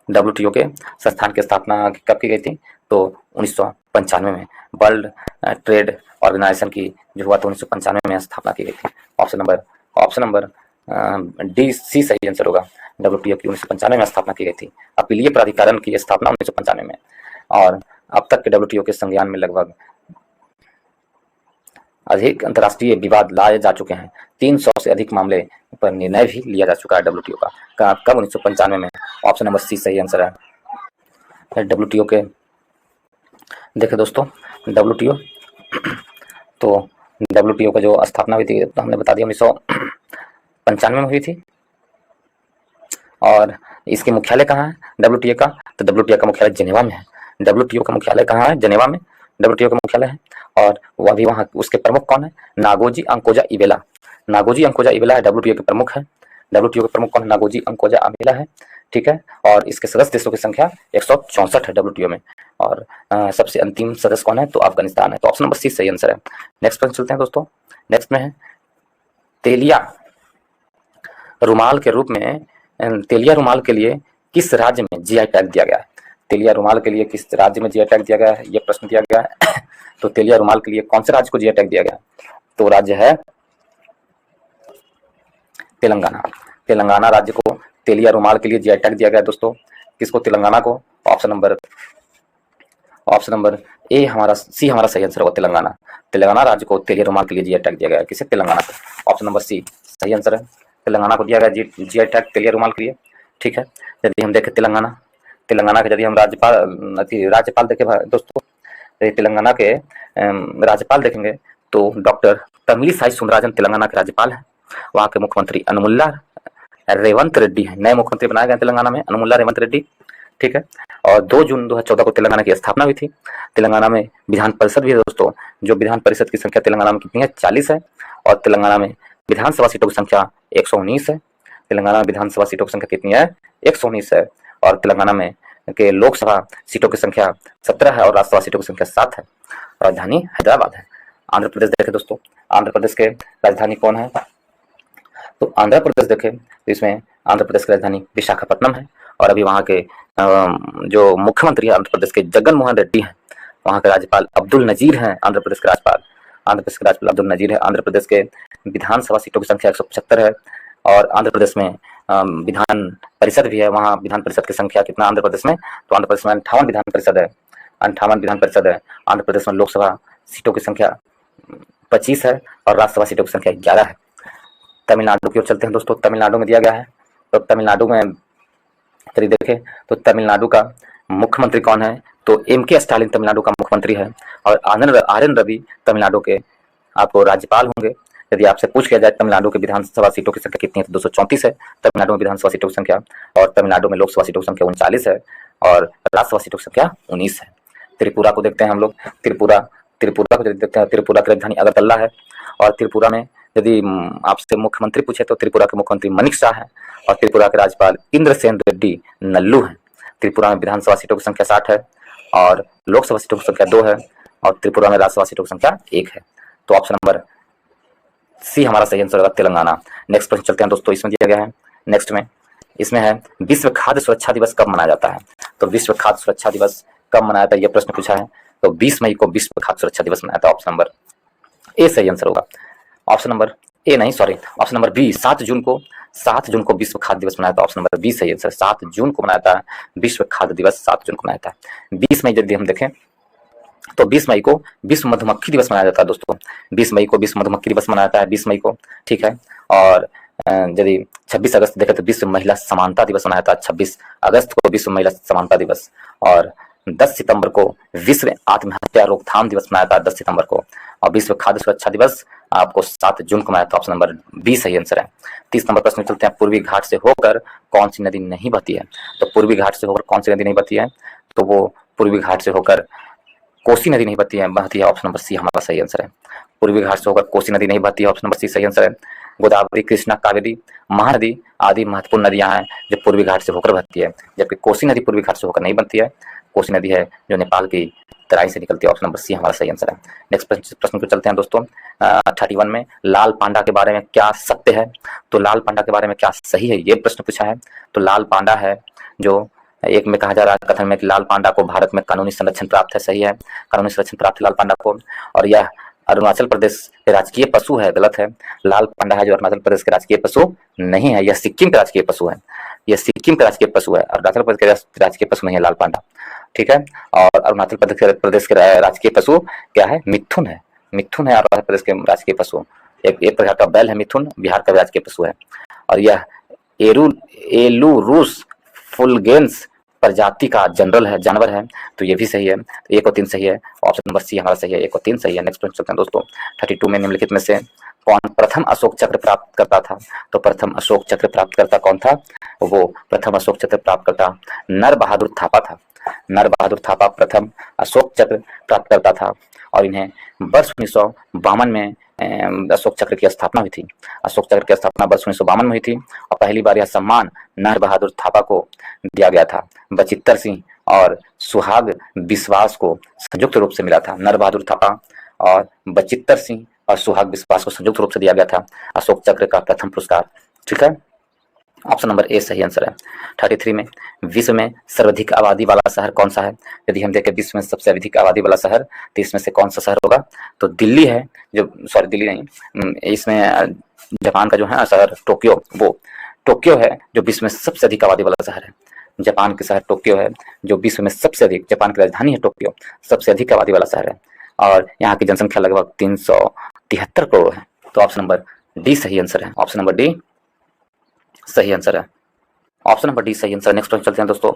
WTO के संस्थान की स्थापना कब की गई थी? तो 1995 में। वर्ल्ड ट्रेड ऑर्गेनाइजेशन की जो हुआ तो 1995 में स्थापना की गई थी। ऑप्शन नंबर डी सी सही आंसर होगा। WTO की 1995 में स्थापना की गई थी। अपीलीय प्राधिकरण की स्थापना 1995 में। और अब तक के WTO के संज्ञान में लगभग अधिक अंतर्राष्ट्रीय विवाद लाए जा चुके हैं। 300 से अधिक मामले पर निर्णय भी लिया जा चुका है WTO का। कब? 1995 में। ऑप्शन नंबर सी सही आंसर है। WTO के देखे दोस्तों WTO तो WTO का जो स्थापना हुई थी तो हमने बता दिया 1995 में हुई थी। और इसके मुख्यालय कहाँ है WTO का? तो WTO का मुख्यालय जेनेवा में है। WTO का मुख्यालय कहाँ है? जेनेवा में WTO का मुख्यालय है। और वह भी वहाँ उसके प्रमुख कौन है? नागोजी अंकोजा इवेला है WTO के प्रमुख है। WTO के प्रमुख कौन है? नागोजी अंकोजा इवेला है। ठीक है, और इसके सदस्य देशों की संख्या 164 है WTO में। और सबसे अंतिम सदस्य कौन है? तो अफगानिस्तान है। तो ऑप्शन नंबर सी सही आंसर है। नेक्स्ट प्रश्न चलते हैं दोस्तों। नेक्स्ट में है तेलिया रुमाल के लिए किस राज्य में GI टैग दिया गया है? तेलिया रुमाल के लिए किस राज्य में GI टैग दिया गया है? ये प्रश्न दिया गया है। तो तेलिया रुमाल के लिए कौन से राज्य को GI टैग दिया गया है? तो राज्य है तेलंगाना राज्य को तेलिया रुमाल के लिए GI टैग दिया गया दोस्तों। किसको? तेलंगाना को। ऑप्शन नंबर ए हमारा सी हमारा सही आंसर होगा। तेलंगाना राज्य को तेलिया रुमाल के लिए GI टैग दिया गया है। किसे? तेलंगाना को। ऑप्शन नंबर सी सही आंसर है। तेलंगाना को दिया गया GI टैग तेलिया रुमाल के लिए। ठीक है, यदि हम देखें तेलंगाना के यदि हम राज्यपाल देखें दोस्तों, तेलंगाना के राज्यपाल देखेंगे तो डॉक्टर तमिलिसाई सुंदरराजन तेलंगाना के राज्यपाल हैं। वहाँ के मुख्यमंत्री अनुमुल्ला रेवंत रेड्डी हैं। नए मुख्यमंत्री बनाए गए तेलंगाना में अनुमुल्ला रेवंत रेड्डी, ठीक है। और 2 जून 2014 को तेलंगाना की स्थापना हुई थी। तेलंगाना में विधान परिषद भी है दोस्तों। जो विधान परिषद की संख्या तेलंगाना में कितनी है, 40 है। और तेलंगाना में विधानसभा सीटों की संख्या 119 है। तेलंगाना में विधानसभा सीटों की संख्या कितनी है, 119 है। और तेलंगाना में के लोकसभा सीटों की संख्या 17 है और राज्यसभा सीटों की संख्या 7 है। राजधानी हैदराबाद है। आंध्र प्रदेश देखें दोस्तों, आंध्र प्रदेश के राजधानी कौन है, तो आंध्र प्रदेश देखें तो इसमें आंध्र प्रदेश की राजधानी विशाखापट्टनम है। और अभी वहाँ के जो मुख्यमंत्री है आंध्र प्रदेश के जगन मोहन रेड्डी हैं। वहाँ के राज्यपाल अब्दुल नजीर हैं। आंध्र प्रदेश के राज्यपाल अब्दुल नजीर है। आंध्र प्रदेश के विधानसभा सीटों की संख्या 175 है। और आंध्र प्रदेश में विधान परिषद भी है। वहाँ विधान परिषद की संख्या कितना आंध्र प्रदेश में, तो आंध्र प्रदेश में 58 विधान परिषद है, 58 विधान परिषद है। आंध्र प्रदेश में लोकसभा सीटों की संख्या 25 है और राज्यसभा सीटों की संख्या 11 है। तमिलनाडु की ओर चलते हैं दोस्तों। तमिलनाडु में दिया गया है, तो तमिलनाडु में चलिए देखें तो तमिलनाडु का मुख्यमंत्री कौन है, तो एम.के. स्टालिन तमिलनाडु का मुख्यमंत्री है। और आर.एन. रवि तमिलनाडु के आपको राज्यपाल होंगे। यदि आपसे पूछ लिया जाए तमिलनाडु के विधानसभा सीटों की संख्या कितनी है, तो 234 है तमिलनाडु में विधानसभा सीटों की संख्या। और तमिलनाडु में लोकसभा सीटों की संख्या 39 है और राज्यसभा सीटों की संख्या 19 है। त्रिपुरा को देखते हैं हम लोग। त्रिपुरा को देखते हैं। त्रिपुरा की राजधानी अगरतला है। और त्रिपुरा में यदि आपसे मुख्यमंत्री पूछे तो त्रिपुरा के मुख्यमंत्री मनिक शाह हैं। और त्रिपुरा के राज्यपाल इंद्रसेन रेड्डी नल्लू हैं। त्रिपुरा में विधानसभा सीटों की संख्या 60 है और लोकसभा सीटों की संख्या 2 है। और त्रिपुरा में राज्यसभा सीटों की संख्या 1 है। तो ऑप्शन नंबर सी हमारा सही आंसर होगा, तेलंगाना। नेक्स्ट प्रश्न चलते हैं दोस्तों। इसमें दिया गया है, नेक्स्ट में इसमें है विश्व खाद्य सुरक्षा दिवस कब मनाया जाता है। तो विश्व खाद्य सुरक्षा दिवस कब मनाया जाता है, यह प्रश्न पूछा है। तो 20 मई को विश्व खाद्य सुरक्षा दिवस मनाया था। ऑप्शन नंबर ए सही आंसर होगा। ऑप्शन नंबर ए नहीं, सॉरी, ऑप्शन नंबर बी 7 जून को विश्व खाद्य दिवस मनाया था। ऑप्शन नंबर बी सही आंसर। 7 जून को मनाया था विश्व खाद्य दिवस, 7 जून को मनाया था। 20 मई यदि हम देखें तो 20 मई को विश्व मधुमक्खी दिवस मनाया जाता है दोस्तों। 20 मई को विश्व मधुमक्खी दिवस मनाया जाता है, 20 मई को, ठीक है। और यदि 26 अगस्त देखें तो विश्व महिला समानता दिवस मनाया था, 26 अगस्त को विश्व महिला समानता दिवस। और 10 सितंबर को विश्व आत्महत्या रोकथाम दिवस मनाया था, 10 सितंबर को। और विश्व खाद्य सुरक्षा दिवस आपको 7 जून को मनाया था। ऑप्शन नंबर बी सही आंसर है। 30 नंबर प्रश्न चलते हैं। पूर्वी घाट से होकर कौन सी नदी नहीं बहती है। तो पूर्वी घाट से होकर कौन सी नदी नहीं बहती है, तो वो पूर्वी घाट से होकर कोसी नदी नहीं बहती है। ऑप्शन नंबर सी हमारा सही आंसर है। पूर्वी घाट से होकर कोसी नदी नहीं बहती है। ऑप्शन नंबर सी सही आंसर है। गोदावरी, कृष्णा, कावेरी, महानदी आदि महत्वपूर्ण नदियां हैं जो पूर्वी घाट से होकर बहती है, जबकि कोसी नदी पूर्वी घाट से होकर नहीं बनती है। कोसी नदी है जो नेपाल की तराई से निकलती है। ऑप्शन नंबर सी हमारा सही आंसर है। नेक्स्ट प्रश्न को चलते हैं दोस्तों। 31 में लाल पांडा के बारे में क्या सत्य है। तो लाल पांडा के बारे में क्या सही है, ये प्रश्न पूछा है। तो लाल पांडा है जो एक में कहा जा रहा है, कथन में कि लाल पांडा को भारत में कानूनी संरक्षण प्राप्त है, सही है, कानूनी संरक्षण प्राप्त है लाल पांडा को। और यह अरुणाचल प्रदेश के राजकीय पशु है, गलत है। लाल पांडा है जो अरुणाचल प्रदेश के राजकीय पशु नहीं है, यह सिक्किम के राजकीय पशु है। यह सिक्किम के राजकीय पशु है, अरुणाचल प्रदेश के राजकीय पशु नहीं है लाल पांडा, ठीक है। और अरुणाचल प्रदेश के राजकीय पशु क्या है, मिथुन है। मिथुन है अरुणाचल प्रदेश के राजकीय पशु। एक प्रकार का बैल है मिथुन, बिहार का राजकीय पशु है। और यह एलुरूस फुलगेंस प्रजाति का जानवर है, तो ये भी सही है। 1 और 3 सही है। ऑप्शन नंबर सी हमारा सही है, 1 और 3 सही है। नेक्स्ट प्रश्न चलते हैं दोस्तों। 32 में निम्नलिखित में से कौन प्रथम अशोक चक्र प्राप्त करता था। तो प्रथम अशोक चक्र प्राप्त करता कौन था, वो प्रथम अशोक चक्र प्राप्त करता नर बहादुर थापा था। नर बहादुर थापा प्रथम अशोक चक्र प्राप्त करता था। और इन्हें वर्ष 1952 में अशोक चक्र की स्थापना हुई थी। अशोक चक्र की स्थापना वर्ष 1952 में हुई थी। और पहली बार यह सम्मान नर बहादुर थापा को दिया गया था। बचित्तर सिंह और सुहाग विश्वास को संयुक्त रूप से मिला था। नर बहादुर थापा और बचित्तर सिंह और सुहाग विश्वास को संयुक्त रूप से दिया गया था अशोक चक्र का प्रथम पुरस्कार, ठीक है। ऑप्शन नंबर ए सही आंसर है। 33 में विश्व में सर्वाधिक आबादी वाला शहर कौन सा है। यदि हम देखें विश्व में सबसे अधिक आबादी वाला शहर, तो इसमें से कौन सा शहर होगा, तो दिल्ली है। दिल्ली नहीं, इसमें जापान का जो है शहर टोक्यो, वो टोक्यो है जो विश्व में सबसे अधिक आबादी वाला शहर है। जापान के शहर टोक्यो है जो विश्व में सबसे अधिक, जापान की राजधानी है टोक्यो, सबसे अधिक आबादी वाला शहर है। और यहाँ की जनसंख्या लगभग 373 करोड़ है। तो ऑप्शन नंबर डी सही आंसर है। ऑप्शन नंबर डी सही आंसर है। ऑप्शन नंबर डी सही आंसर। नेक्स्ट प्रश्न चलते हैं दोस्तों।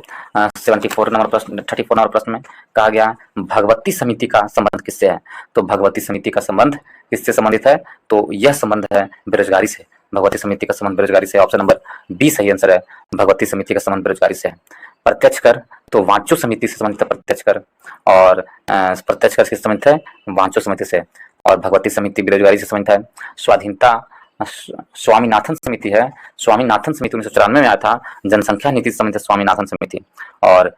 74 नंबर प्रश्न, 34 नंबर प्रश्न में कहा गया भगवती समिति का संबंध किससे है। तो भगवती समिति का संबंध किससे संबंधित है, तो यह संबंध है बेरोजगारी से। भगवती समिति का संबंध बेरोजगारी से। ऑप्शन नंबर बी सही आंसर है, भगवती समिति का संबंध बेरोजगारी से है। प्रत्यक्ष कर तो वांचो समिति से संबंधित है प्रत्यक्ष कर, और प्रत्यक्ष कर से संबंधित है वांचो समिति से, और भगवती समिति बेरोजगारी से संबंधित है। स्वाधीनता स्वामीनाथन समिति है, स्वामीनाथन समिति 1994 में आया था। जनसंख्या नीति से संबंधित स्वामीनाथन समिति। और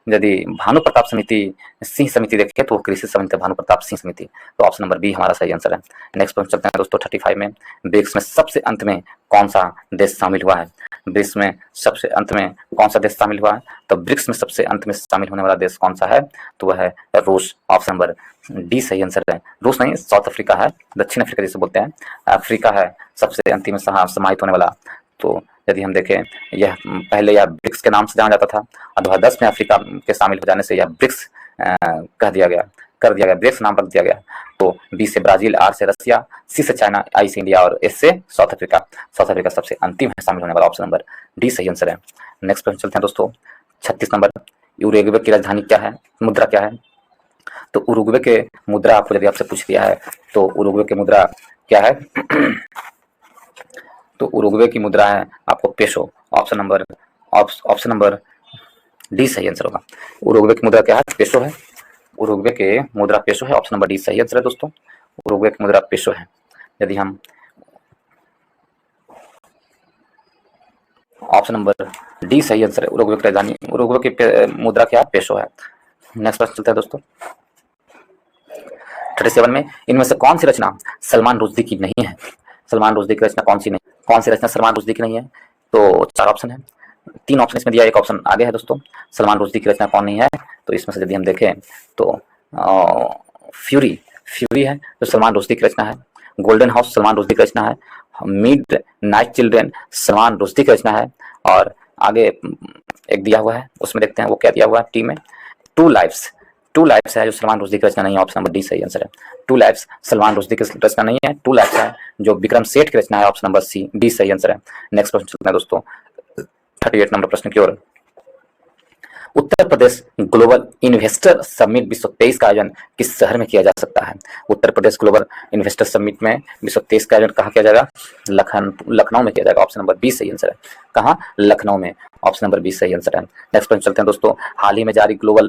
यदि भानु प्रताप समिति सिंह समिति देखें तो कृषि से संबंधित भानु प्रताप सिंह समिति। तो ऑप्शन नंबर बी हमारा सही आंसर है। नेक्स्ट प्रश्न चलते हैं दोस्तों 35 में। ब्रिक्स में सबसे अंत में कौन सा देश शामिल हुआ है। ब्रिक्स में सबसे अंत में कौन सा देश शामिल हुआ है, तो ब्रिक्स में सबसे अंत में शामिल होने वाला देश कौन सा है, तो वह है रूस। ऑप्शन नंबर डी सही आंसर है। रूस नहीं, साउथ अफ्रीका है, दक्षिण अफ्रीका जिसे बोलते हैं, अफ्रीका है सबसे अंतिम समाहित होने वाला। तो यदि हम देखें, यह पहले यह ब्रिक्स के नाम से जाना जाता था, और 2010 में अफ्रीका के शामिल हो जाने से यह ब्रिक्स कर दिया गया, ब्रिक्स नाम रख दिया गया। तो बी से ब्राजील, आर से रसिया, सी से चाइना, आई से इंडिया, और एस से साउथ अफ्रीका। साउथ अफ्रीका सबसे अंतिम है शामिल होने वाला। ऑप्शन नंबर डी सही आंसर है। नेक्स्ट प्रश्न चलते हैं दोस्तों 36 नंबर। उरुग्वे की राजधानी क्या है, मुद्रा क्या है। तो उरुग्वे के मुद्रा आपको यदि आपसे पूछ दिया है तो उरुग्वे की मुद्रा क्या है, तो उरुग्वे की मुद्रा है आपको पेसो। ऑप्शन नंबर डी सही आंसर होगा। उरुग्वे की मुद्रा क्या है, पेसो है। उरुग्वे के मुद्रा पेसो है। ऑप्शन नंबर डी सही आंसर है दोस्तों, उरुग्वे की मुद्रा पेसो है। यदि हम ऑप्शन नंबर डी सही आंसर है, उरुग्वे की राजधानी, उरुग्वे की मुद्रा क्या है, पेसो है। नेक्स्ट प्रश्न चलता है दोस्तों 37 में। इनमें से कौन सी रचना सलमान रुश्दी की नहीं है। सलमान रुश्दी की रचना कौन सी रचना सलमान रुश्दी की नहीं है, तो 4 ऑप्शन है, 3 ऑप्शन इसमें दिया, 1 ऑप्शन आगे है दोस्तों। सलमान रुश्दी की रचना कौन नहीं है, तो इसमें से यदि हम देखें तो फ्यूरी है जो सलमान रुश्दी की रचना है। गोल्डन हाउस सलमान रुश्दी की रचना है। Mid night children Salman Rushdie की रचना है। और आगे एक दिया हुआ है, उसमें देखते हैं वो क्या दिया हुआ है टी में। टू लाइफ्स है जो सलमान रुश्दी की रचना नहीं है। ऑप्शन नंबर डी सही आंसर है। टू लाइफ्स सलमान रुश्दी की रचना नहीं है, टू लाइफ्स है जो विक्रम सेठ की रचना है। ऑप्शन नंबर सी डी सही आंसर है। नेक्स्ट प्रश्न चलते हैं दोस्तों 38 नंबर प्रश्न की ओर। Uttar Pradesh global investor summit 2023 का आयोजन किस शहर में किया जा सकता है। Uttar Pradesh global investor summit में 2023 का आयोजन कहाँ किया जाएगा, लखनऊ में किया जाएगा। ऑप्शन नंबर बी सही आंसर है। कहाँ, लखनऊ में। ऑप्शन नंबर बी सही आंसर है। नेक्स्ट प्रश्न चलते हैं दोस्तों। हाल ही में जारी global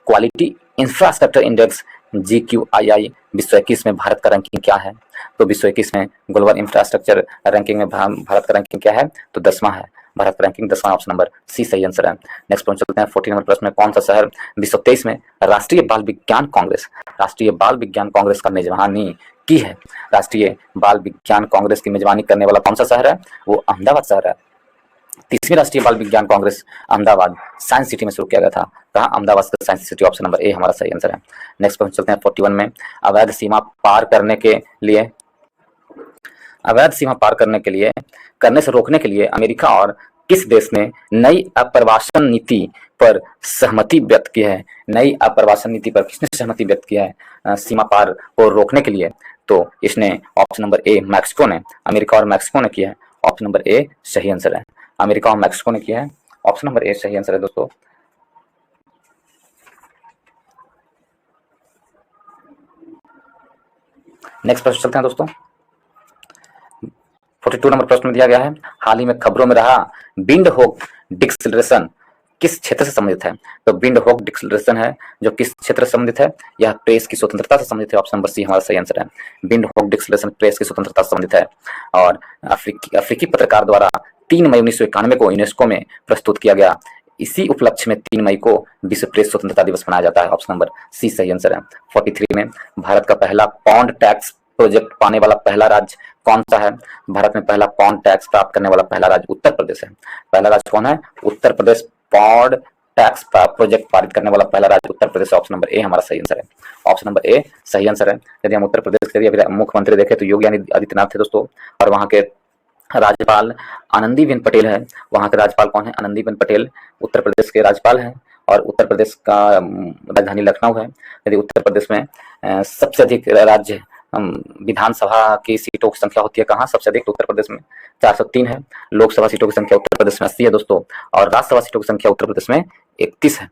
quality infrastructure index GQII 2021 में भारत का रैंकिंग क्या है। तो 2021 में ग्लोबल इंफ्रास्ट्रक्चर रैंकिंग में भारत का रैंकिंग क्या है, तो 10वां है। भारत का रैंकिंग 10वां। ऑप्शन नंबर सी सही आंसर है। नेक्स्ट प्रश्न चलते हैं 40 नंबर प्रश्न में। कौन सा शहर 2023 में राष्ट्रीय बाल विज्ञान कांग्रेस का मेजबानी की है। राष्ट्रीय बाल विज्ञान कांग्रेस की मेजबानी करने वाला कौन सा शहर है, वो अहमदाबाद शहर है। 30वीं राष्ट्रीय बाल विज्ञान कांग्रेस अहमदाबाद साइंस सिटी में शुरू किया गया था। कहाँ, अहमदाबाद का science city. Option number A हमारा सही आंसर है। नेक्स्ट प्रश्न चलते हैं 41 में। अवैध सीमा पार करने से रोकने के लिए अमेरिका और किस देश ने नई अप्रवासन नीति पर सहमति व्यक्त की है। नई अप्रवासन नीति पर किसने सहमति व्यक्त किया है सीमा पार को रोकने के लिए, तो इसने ऑप्शन नंबर ए मैक्सिको ने, अमेरिका और मैक्सिको ने किया है। ऑप्शन नंबर ए सही आंसर है। अमेरिका और मैक्सिको ने किया है। ऑप्शन नंबर ए सही आंसर है दोस्तों। नेक्स्ट प्रश्न चलते हैं दोस्तों 42 नंबर प्रश्न में दिया गया है। हाल ही में खबरों में रहा विंड होक डिक्लेरेशन किस क्षेत्र से संबंधित है। तो विंड होक डिक्लेरेशन है जो किस क्षेत्र से संबंधित है, यह प्रेस की स्वतंत्रता से संबंधित है। ऑप्शन नंबर सी हमारा सही आंसर है। विंड होक डिक्लेरेशन प्रेस की स्वतंत्रता से संबंधित है। और अफ्रीकी पत्रकार द्वारा 3 मई 1991 को यूनेस्को में प्रस्तुत किया गया। इसी उपलक्ष्य में 3 मई को विश्व प्रेस स्वतंत्रता दिवस मनाया जाता है। ऑप्शन नंबर सी सही आंसर है। 43 में भारत का पहला पॉन्ड टैक्स प्रोजेक्ट पाने वाला पहला राज्य कौन सा है। भारत में पहला पॉन्ड टैक्स प्राप्त करने वाला पहला राज्य उत्तर प्रदेश है। पहला राज्य कौन है, Uttar Pradesh. Pond tax project पारित करने वाला पहला राज्य Uttar Pradesh. Option number A हमारा सही आंसर है। ऑप्शन नंबर ए सही आंसर है। यदि हम उत्तर प्रदेश के यदि मुख्यमंत्री देखें तो योगी आदित्यनाथ थे दोस्तों, और वहां के राज्यपाल आनंदीबेन पटेल है। वहां के राज्यपाल कौन है, आनंदीबेन पटेल उत्तर प्रदेश के राज्यपाल हैं। और उत्तर प्रदेश का राजधानी लखनऊ है। यदि उत्तर प्रदेश में सबसे अधिक राज्य विधानसभा की सीटों की संख्या होती है कहाँ सबसे अधिक? तो उत्तर प्रदेश में 403 है। लोकसभा सीटों की संख्या उत्तर प्रदेश में 80 है दोस्तों, और राज्यसभा सीटों की संख्या उत्तर प्रदेश में 31 है,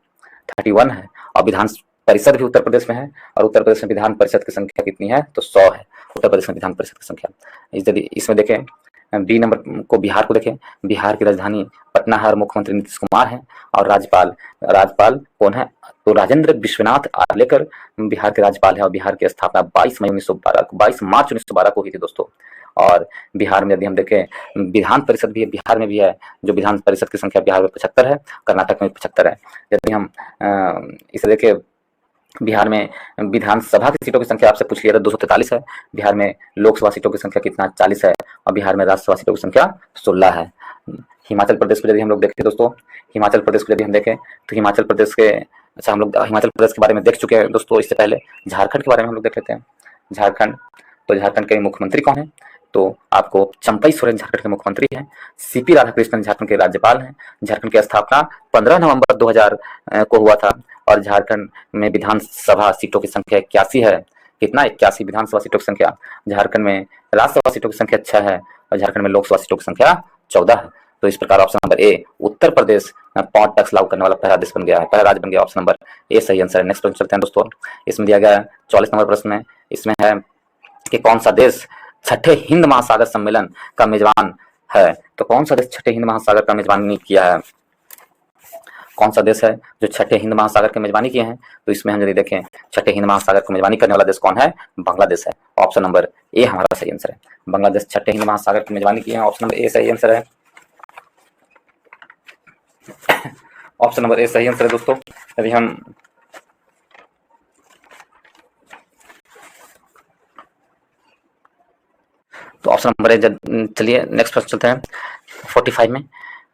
31 है। और विधान परिषद भी उत्तर प्रदेश में है, और उत्तर प्रदेश में विधान परिषद की संख्या कितनी है? तो 100 है उत्तर प्रदेश में विधान परिषद की संख्या। यदि इसमें देखें बी नंबर को, बिहार को देखें, बिहार की राजधानी पटना है और मुख्यमंत्री नीतीश कुमार है, और राज्यपाल कौन है? तो राजेंद्र विश्वनाथ आर्लेकर बिहार के राज्यपाल है, और बिहार की स्थापना 22 मार्च 1912 को हुई थी दोस्तों। और बिहार में यदि हम देखें विधान परिषद भी बिहार में भी है, जो विधान परिषद की संख्या बिहार में 75 है, कर्नाटक में 75 है। यदि हम इसे देखें बिहार में विधानसभा की सीटों की संख्या आपसे पूछ लिया था 243 है, बिहार में लोकसभा सीटों की संख्या कितना? 40 है, और बिहार में राज्यसभा सीटों की संख्या 16 है। हिमाचल प्रदेश को यदि हम लोग देखें दोस्तों, हिमाचल प्रदेश को यदि हम देखें तो हिमाचल प्रदेश के, अच्छा हम लोग हिमाचल प्रदेश के बारे में देख चुके हैं दोस्तों। इससे पहले झारखंड के बारे में हम लोग देख लेते हैं। झारखंड, तो झारखंड के मुख्यमंत्री कौन है? तो आपको चंपई सोरेन झारखंड के मुख्यमंत्री हैं। सीपी राधाकृष्णन झारखंड के राज्यपाल हैं। झारखंड की स्थापना 15 नवंबर 2000 को हुआ था, और झारखंड में विधानसभा सीटों की संख्या 81 है। कितना? 81 विधानसभा सीटों की संख्या। झारखंड में राज्यसभा सीटों की संख्या 6 है, और झारखंड में लोकसभा सीटों की संख्या 14 है। तो इस प्रकार option number A, Uttar Pradesh 5 tax लागू करने वाला पहला देश बन गया है, पहला राज्य बन गया। ऑप्शन नंबर ए सही आंसर है। नेक्स्ट प्रश्न चलते हैं दोस्तों। इसमें दिया गया है 44 नंबर प्रश्न में, इसमें है कि कौन सा देश छठे हिंद महासागर सम्मेलन का मेजबान है? तो कौन सा देश छठे हिंद महासागर का मेजबानी किया है? कौन सा देश है जो छठे हिंद महासागर की मेजबानी किए हैं? तो इसमें हम यदि देखें छठे हिंद महासागर की मेजबानी करने वाला देश कौन है? बांग्लादेश है। ऑप्शन नंबर ए हमारा सही आंसर है। बांग्लादेश छठे हिंद महासागर की मेजबानी किए हैं। ऑप्शन नंबर ए सही आंसर है। ऑप्शन नंबर ए सही आंसर है दोस्तों। यदि हम तो ऑप्शन नंबर ए, चलिए नेक्स्ट प्रश्न चलते हैं। 45 में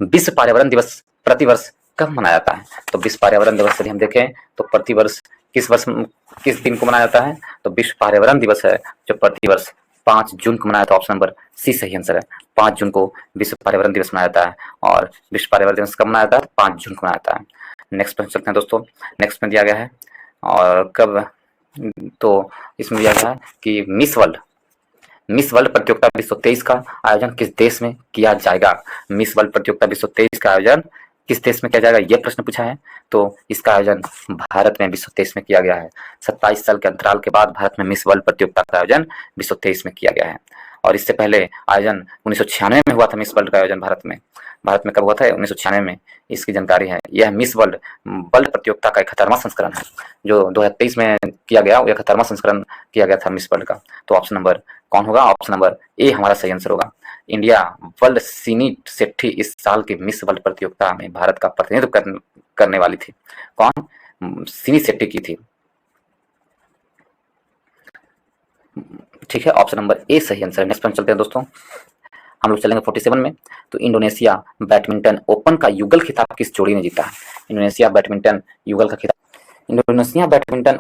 विश्व पर्यावरण दिवस प्रतिवर्ष कब मनाया जाता है? तो विश्व पर्यावरण दिवस यदि हम देखें तो प्रतिवर्ष किस दिन को मनाया जाता है? तो विश्व पर्यावरण दिवस है जो प्रतिवर्ष 5 जून को मनाया जाता है। ऑप्शन नंबर सी सही आंसर है। 5 जून को विश्व पर्यावरण दिवस मनाया जाता है, और विश्व पर्यावरण दिवस कब मनाया जाता है? 5 जून को मनाया जाता है। नेक्स्ट प्रश्न चलते हैं दोस्तों। नेक्स्ट में दिया गया है और कब, तो इसमें दिया गया है कि मिस वर्ल्ड प्रतियोगिता 2023 का आयोजन किस देश में किया जाएगा? मिस वर्ल्ड प्रतियोगिता 2023 का आयोजन किस देश में किया जाएगा, यह प्रश्न पूछा है। तो इसका आयोजन भारत में 2023 में किया गया है। 27 साल के अंतराल के बाद भारत में मिस वर्ल्ड प्रतियोगिता का आयोजन 2023 में किया गया है। और इससे पहले आयोजन 1996 में हुआ था। मिस वर्ल्ड का आयोजन भारत में कब हुआ था? 1996 में। इसकी जानकारी है। यह मिस वर्ल्ड प्रतियोगिता का 71वां संस्करण है, जो 2023 में किया गया। 71वां संस्करण किया गया था मिस वर्ल्ड का। तो ऑप्शन नंबर कौन होगा? ऑप्शन नंबर ए हमारा सही आंसर होगा। इंडिया वर्ल्ड सिनी सेट्टी इस साल की मिस वर्ल्ड प्रतियोगिता में भारत का प्रतिनिधित्व करने वाली थी। कौन? सिनी सेट्टी की थी। ठीक है, ऑप्शन नंबर ए सही आंसर है। नेक्स्ट प्रश्न चलते हैं दोस्तों। हम लोग चलेंगे 47 में। तो इंडोनेशिया बैडमिंटन ओपन का युगल खिताब किस जोड़ी ने जीता है? इंडोनेशिया बैडमिंटन युगल का खिताब, इंडोनेशिया बैडमिंटन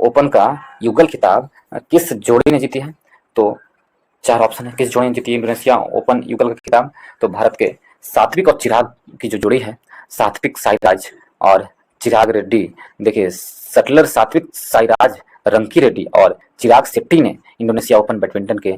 ओपन का युगल खिताब किस जोड़ी ने जीती है? तो 4 ऑप्शन है, किस जोड़ी ने जीती है इंडोनेशिया ओपन युगल का खिताब? तो भारत के सात्विक और चिराग की जो जोड़ी है, सात्विक साईराज और चिराग रेड्डी। देखिए शटलर सात्विक साईराज रंकी रेड्डी और चिराग शेट्टी ने इंडोनेशिया ओपन बैडमिंटन के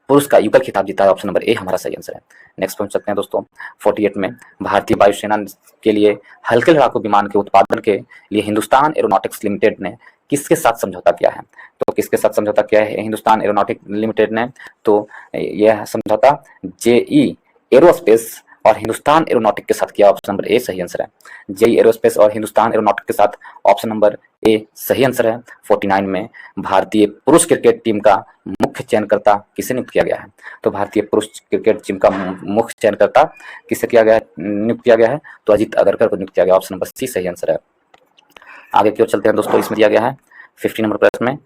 पुरुष का युगल खिताब जीता है। ऑप्शन नंबर ए हमारा सही आंसर है। नेक्स्ट पहुंच सकते हैं दोस्तों। 48 में भारतीय वायुसेना के लिए हल्के लड़ाकू विमान के उत्पादन के लिए हिंदुस्तान एरोनॉटिक्स लिमिटेड ने किसके साथ समझौता किया है? तो किसके साथ समझौता किया है हिंदुस्तान एरोनॉटिक्स लिमिटेड ने? तो यह समझौता जेई एरोस्पेस और हिंदुस्तान एरोनॉटिक के साथ किया। ऑप्शन नंबर ए सही आंसर है। जेई एरोस्पेस और हिंदुस्तान एरोनॉटिक के साथ। ऑप्शन नंबर ए सही आंसर है। 49 में भारतीय पुरुष क्रिकेट टीम का मुख्य चयनकर्ता किसे नियुक्त किया गया है? तो भारतीय पुरुष क्रिकेट टीम का मुख्य चयनकर्ता किसे नियुक्त किया गया है? तो अजीत अगरकर को नियुक्त किया गया। ऑप्शन नंबर सी सही आंसर है। आगे की ओर चलते हैं दोस्तों। इसमें दिया गया है 50 नंबर प्रश्न में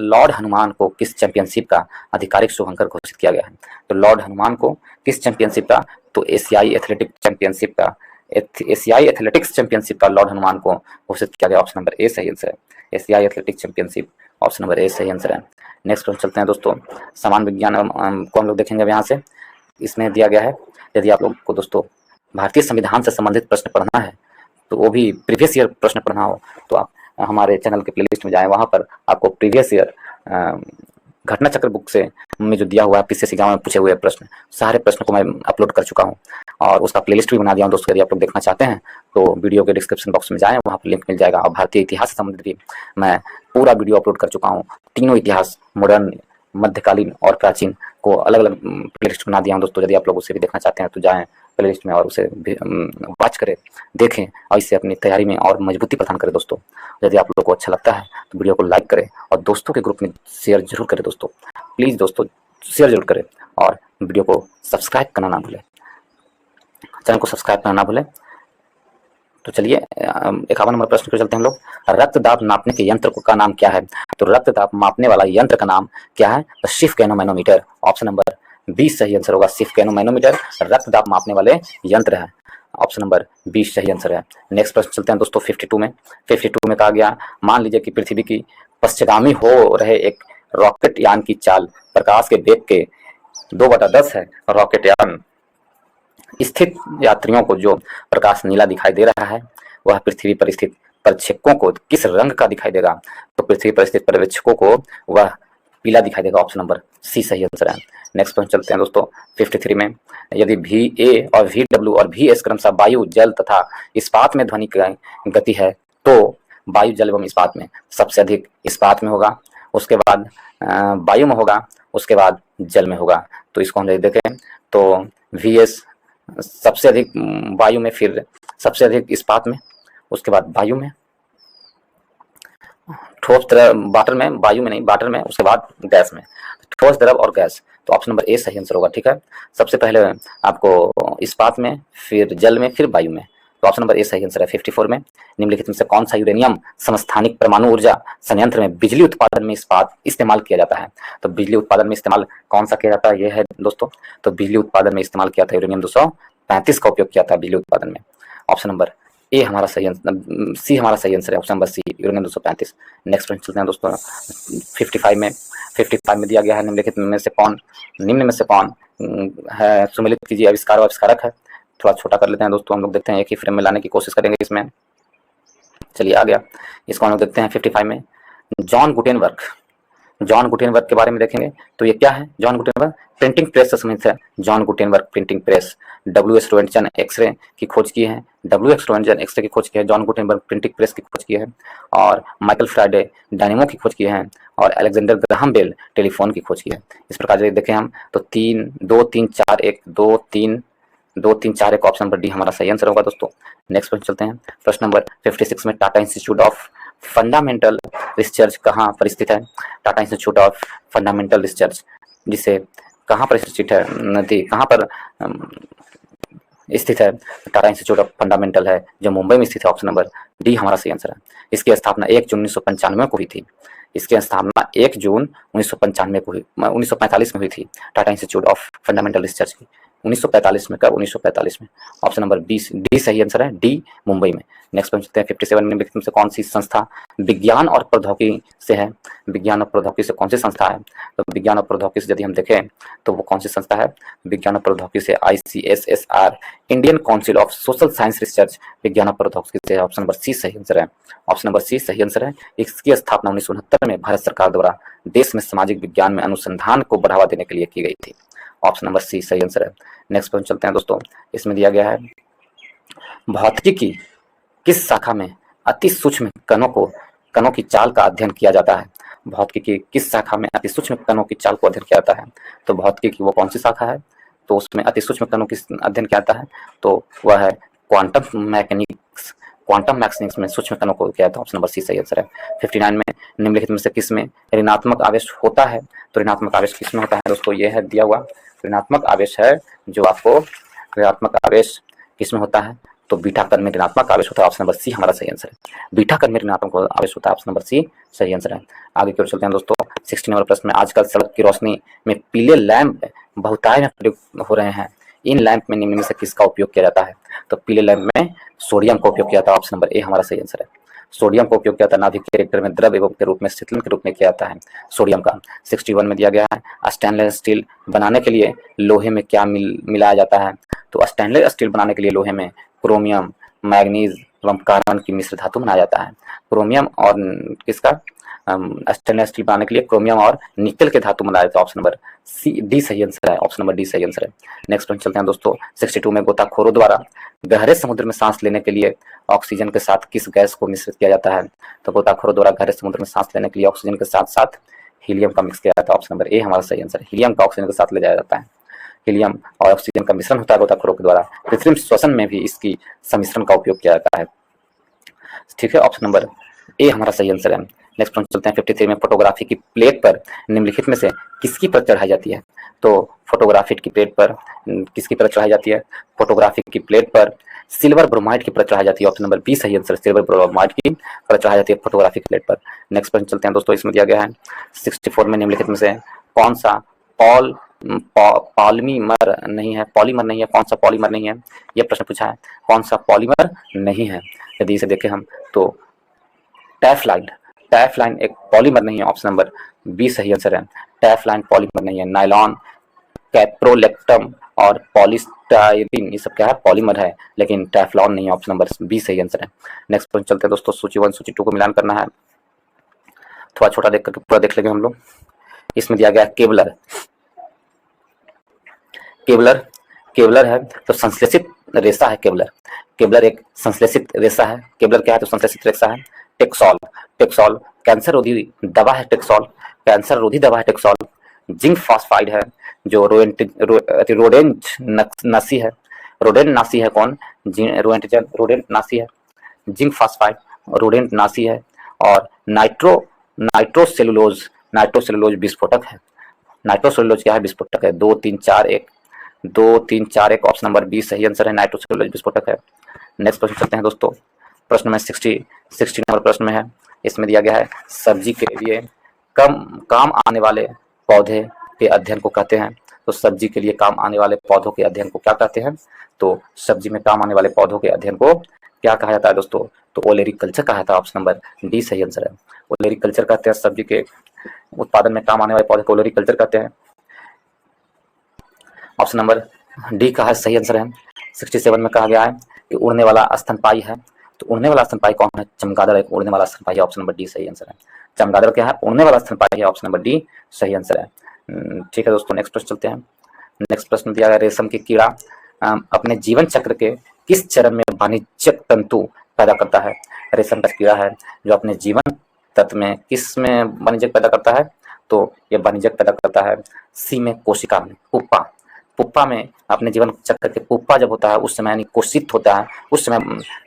लॉर्ड हनुमान को किस चैंपियनशिप का आधिकारिक शुभंकर घोषित किया गया है? तो लॉर्ड हनुमान को किस चैंपियनशिप का? तो एशियाई एथलेटिक्स चैंपियनशिप का लॉर्ड हनुमान को घोषित किया गया। ऑप्शन नंबर ए सही आंसर है। एशियाई athletics championship, option number A सही आंसर है। नेक्स्ट क्वेश्चन चलते हैं दोस्तों। सामान्य विज्ञान को हम लोग देखेंगे अब यहाँ से। इसमें दिया गया है, यदि आप लोग को दोस्तों भारतीय संविधान से संबंधित प्रश्न पढ़ना है, तो वो भी प्रीवियस ईयर प्रश्न पढ़ना हो, तो आप हमारे चैनल के प्लेलिस्ट में जाएं, वहाँ पर आपको प्रीवियस ईयर घटना चक्र बुक से में जो दिया हुआ है पीसीएस एग्जाम में पूछे हुए प्रश्न, सारे प्रश्न को मैं अपलोड कर चुका हूँ और उसका प्लेलिस्ट भी बना दिया हूँ दोस्तों। यदि आप लोग देखना चाहते हैं तो वीडियो के डिस्क्रिप्शन बॉक्स में जाएं, वहाँ पर लिंक मिल जाएगा। और भारतीय इतिहास से संबंधित भी मैं पूरा वीडियो अपलोड कर चुका हूँ। तीनों इतिहास, मॉडर्न, मध्यकालीन और प्राचीन को अलग अलग प्लेलिस्ट बना दिया हूँ दोस्तों। यदि आप लोग उसे भी देखना चाहते हैं तो जाएँ प्लेलिस्ट में और उसे वॉच करें, देखें और इससे अपनी तैयारी में और मजबूती प्रदान करें दोस्तों। यदि आप लोगों को अच्छा लगता है तो वीडियो को लाइक करें और दोस्तों के ग्रुप में शेयर जरूर करें दोस्तों। प्लीज़ दोस्तों शेयर जरूर करें और वीडियो को सब्सक्राइब करना ना भूलें, चैनल को सब्सक्राइब करना ना भूलें। तो चलिए 51 नंबर प्रश्न पर चलते हैं हम लोग। रक्तदाब नापने के यंत्र का नाम क्या है? तो रक्तदाब मापने वाला यंत्र का नाम क्या है? तो सिर्फ गैनोमैनोमीटर। ऑप्शन नंबर 20 सही आंसर होगा। सिर्फ गैनोमैनोमीटर रक्तदाब मापने वाले यंत्र है। ऑप्शन नंबर 20 सही आंसर है। नेक्स्ट प्रश्न चलते हैं दोस्तों 52 में। 52 में कहा गया, मान लीजिए कि पृथ्वी की पश्चिमगामी हो रहे एक रॉकेट यान की चाल प्रकाश के वेग के 2/10 है। रॉकेट यान स्थित यात्रियों को जो प्रकाश नीला दिखाई दे रहा है वह पृथ्वी पर स्थित पर्यवेक्षकों को किस रंग का दिखाई देगा? तो पृथ्वी पर स्थित पर्यवेक्षकों को वह पीला दिखाई देगा। ऑप्शन नंबर सी सही आंसर है। नेक्स्ट प्रश्न चलते हैं दोस्तों 53 में। यदि VA और VW और VS क्रमशः वायु, जल तथा इस्पात में ध्वनि की गति है तो वायु, जल एवं इस्पात में सबसे अधिक इस्पात में होगा, उसके बाद वायु में होगा, उसके बाद जल में होगा। तो इसको हम देखें तो VS सबसे अधिक वायु में, फिर सबसे अधिक इस्पात में, उसके बाद वायु में, ठोस द्रव वाटर में, वायु में नहीं वाटर में, उसके बाद गैस में। ठोस द्रव और गैस, तो ऑप्शन नंबर ए सही आंसर होगा। ठीक है, सबसे पहले आपको इस्पात में, फिर जल में, फिर वायु में। तो ऑप्शन नंबर ए सही आंसर है। 54 में निम्नलिखित में से कौन सा यूरेनियम समस्थानिक परमाणु ऊर्जा संयंत्र में बिजली उत्पादन में इस्पात इस्तेमाल किया जाता है? तो बिजली उत्पादन में इस्तेमाल कौन सा किया जाता है ये है दोस्तों, तो बिजली उत्पादन में इस्तेमाल किया था यूरेनियम 235 का उपयोग किया था बिजली उत्पादन में। ऑप्शन नंबर ए हमारा सही आंसर, सी हमारा सही आंसर है। Option number C uranium 235। Next प्रश्न चलते हैं दोस्तों 55 में। 55 में दिया गया है, निम्न में से कौन है, सुमेलित कीजिए आविष्कार और आविष्कारक है। थोड़ा छोटा कर लेते हैं दोस्तों, हम लोग देखते हैं एक ही फ्रेम में लाने की कोशिश करेंगे इसमें। चलिए आ गया, इसको हम लोग देखते हैं 55 में। जॉन गुटेनबर्ग, जॉन गुटेनबर्ग के बारे में देखेंगे तो ये क्या है? जॉन गुटेनबर्ग प्रिंटिंग प्रेस से संबंधित है। John Gutenberg printing press. W.S. Roentgen X-ray की खोज की है। W.S. रोएंटगन एक्सरे की खोज की है। जॉन गुटेनबर्ग प्रिंटिंग प्रेस की खोज की है। और माइकल फ्राइडे डायनेमो की खोज की है। और अलेक्जेंडर ग्राहम बेल टेलीफोन की खोज की है। इस प्रकार से देखें हम तो 3 2 3 4 1 2 3 2 3 4 1 ऑप्शन नंबर डी हमारा सही आंसर होगा दोस्तों। नेक्स्ट प्रश्न चलते हैं। प्रश्न नंबर 56 में Tata institute of fundamental research कहाँ पर स्थित है? Tata institute of fundamental research जिसे कहाँ पर स्थित है, कहाँ पर स्थित है? टाटा इंस्टीट्यूट ऑफ फंडामेंटल है जो मुंबई में स्थित है। ऑप्शन नंबर डी हमारा सही आंसर है। इसकी स्थापना 1 जून 1995 को हुई थी। इसकी स्थापना 1 जून 1995 को 1945 में हुई थी। Tata institute of fundamental research की 1945 में। कब? 1945 में। ऑप्शन नंबर डी सही आंसर है, डी मुंबई में। नेक्स्ट प्रश्न चलते हैं 57 में। निम्नलिखित में से कौन सी संस्था विज्ञान और प्रौद्योगिकी से है? विज्ञान और प्रौद्योगिकी से कौन सी संस्था है? तो विज्ञान और प्रौद्योगिकी से यदि हम देखें तो वो कौन सी संस्था है? विज्ञान और प्रौद्योगिकी से ICSSR, Indian council of social science research, विज्ञान और प्रौद्योगिकी से। ऑप्शन नंबर सी सही आंसर है। ऑप्शन नंबर सी सही आंसर है। इसकी स्थापना 1969 में भारत सरकार द्वारा देश में सामाजिक विज्ञान में अनुसंधान को बढ़ावा देने के लिए की गई थी। ऑप्शन नंबर सी सही आंसर है। नेक्स्ट प्रश्न चलते हैं दोस्तों, इसमें दिया गया है भौतिकी की किस शाखा में अति सूक्ष्म कणों की चाल का अध्ययन किया जाता है? भौतिकी की किस शाखा में अति सूक्ष्म कणों की चाल को अध्ययन किया जाता है? तो भौतिकी की वो कौन सी शाखा है? तो उसमें अति सूक्ष्म कणों की अध्ययन किया जाता है तो वह है क्वांटम मैकेनिक्स। क्वांटम मैकेनिक्स में सूक्ष्म कणों को किया जाता है। ऑप्शन नंबर सी सही आंसर है। 59 में निम्नलिखित में से किस में ऋणात्मक आवेश होता है? तो ऋणात्मक आवेश किस में होता है दोस्तों? ये है दिया हुआ ऋणात्मक आवेश है जो आपको ऋणात्मक आवेश किस में होता है? तो बीटा कण में ऋणात्मक आवेश होता है। ऑप्शन नंबर सी हमारा सही आंसर है। बीटा कण में ऋणात्मक आवेश होता है। ऑप्शन नंबर सी सही आंसर है। आगे की ओर चलते हैं दोस्तों 16 नंबर प्रश्न में। आजकल सड़क की रोशनी में पीले लैंप बहुतायत में प्रयोग हो रहे हैं। इन लैंप में निम्न में से किसका उपयोग किया जाता है? तो पीले लैंप में सोडियम का उपयोग किया जाता है। ऑप्शन नंबर ए हमारा सही आंसर है। सोडियम का उपयोग किया जाता है नाभिक के रिएक्टर में द्रव एवं के रूप में शीतलन के रूप में किया जाता है सोडियम का। 61 में दिया गया है स्टेनलेस स्टील बनाने के लिए लोहे में क्या मिलाया जाता है? तो स्टेनलेस स्टील बनाने के लिए लोहे में क्रोमियम, मैग्नीज एवं कार्बन की मिश्र धातु बनाया जाता है। क्रोमियम और किसका स्टेनलेस स्टील बनाने के लिए क्रोमियम और निकल के धातु बनाए थे। ऑप्शन नंबर डी सही आंसर है। ऑप्शन नंबर डी सही आंसर है। नेक्स्ट क्वेश्चन चलते हैं दोस्तों। 62 में गोताखोरों द्वारा गहरे समुद्र में सांस लेने के लिए ऑक्सीजन के साथ किस गैस को मिश्रित किया जाता है? तो गोताखोरों द्वारा गहरे समुद्र में सांस लेने के लिए ऑक्सीजन के साथ साथ हीलियम का मिक्स किया जाता है। ऑप्शन नंबर ए हमारा सही आंसर है। हीलियम का ऑक्सीजन के साथ ले जाया जाता है। हीलियम और ऑक्सीजन का मिश्रण होता है गोताखोरों के द्वारा। कृत्रिम श्वसन में भी इसकी सम्मिश्रण का उपयोग किया जाता है। ठीक है, ऑप्शन नंबर ए हमारा सही आंसर है। नेक्स्ट क्वेश्चन चलते हैं। 53 में फोटोग्राफी की प्लेट पर निम्नलिखित में से किसकी परत चढ़ाई जाती है? तो फोटोग्राफी की प्लेट पर किसकी परत चढ़ाई जाती है? फोटोग्राफी की प्लेट पर सिल्वर ब्रोमाइड की परत चढ़ाई जाती है। ऑप्शन नंबर बी सही आंसर। सिल्वर ब्रोमाइड की परत चढ़ाई जाती है फोटोग्राफी की प्लेट पर। नेक्स्ट क्वेश्चन चलते हैं दोस्तों। इसमें दिया गया है 64 में निम्नलिखित में से कौन सा पॉलीमर नहीं है? कौन सा पॉलीमर नहीं है? यह प्रश्न पूछा है। कौन सा पॉलीमर नहीं है? यदि इसे देखें हम तो टैफलाइन एक पॉलीमर नहीं है। ऑप्शन नंबर बी सही आंसर है। टैफलाइन पॉलीमर नहीं है। नायलॉन, कैप्रोलेक्टम और पॉलीस्टाइरीन ये सब क्या है? पॉलीमर है, लेकिन टैफ्लॉन नहीं है। ऑप्शन नंबर बी सही आंसर है। नेक्स्ट क्वेश्चन चलते हैं दोस्तों। सूची 1 सूची 2 को मिलान करना है। थोड़ा छोटा देख करके पूरा देख लेंगे हम लोग। इसमें दिया गया केबलर है तो संश्लेषित रेशा है केबलर एक संश्लेषित रेशा है। केबलर क्या है? तो संश्लेषित रेशा है। टेक्सॉल कैंसर रोधी दवा है। टेक्सॉल जिंक फॉस्फाइड है जो रोडेंट नासी है। कौन? रोडेंट नासी है। जिंक फॉस्फाइड रोडेंट नासी है। और नाइट्रोसेलुलोज विस्फोटक है। नाइट्रोसेलुलोज क्या है? विस्फोटक है। 2 3 4 1 ऑप्शन नंबर बी सही आंसर है। नाइट्रोसेलुलोज विस्फोटक है। नेक्स्ट प्रश्न चलते हैं दोस्तों। प्रश्न में 60 नंबर प्रश्न में है। इसमें दिया गया है सब्जी के लिए काम आने वाले पौधे के अध्ययन को कहते हैं। तो सब्जी के लिए काम आने वाले पौधों के अध्ययन को क्या कहते हैं? तो सब्जी में काम आने वाले पौधों के अध्ययन को क्या कहा जाता है दोस्तों? तो ओलेरीकल्चर कहा जाता है। ऑप्शन नंबर डी सही आंसर है। ओलेरीकल्चर कहते हैं सब्जी के उत्पादन में काम आने वाले पौधे को ओलेरीकल्चर कहते हैं। ऑप्शन नंबर डी का सही आंसर है। 67 में कहा गया है कि उड़ने वाला स्तनपायी है। तो उड़ने वाला स्तनपायी कौन है? चमगादड़ एक उड़ने वाला स्तनपायी है। ऑप्शन नंबर डी सही आंसर है। चमगादड़ क्या है? उड़ने वाला स्तनपायी है। ऑप्शन नंबर डी सही आंसर है। ठीक है दोस्तों, नेक्स्ट प्रश्न चलते हैं। नेक्स्ट प्रश्न दिया गया रेशम की कीड़ा अपने जीवन चक्र के किस चरण में वाणिज्यिक तंतु पैदा करता है? रेशम का कीड़ा है जो अपने जीवन तत्व में किस में वाणिज्यिक पैदा करता है? तो यह वाणिज्यिक पैदा करता है सी में, कोशिका में, पुप्पा में। अपने जीवन चक्र के पुप्पा जब होता है उस समय यानी कोशित होता है उस समय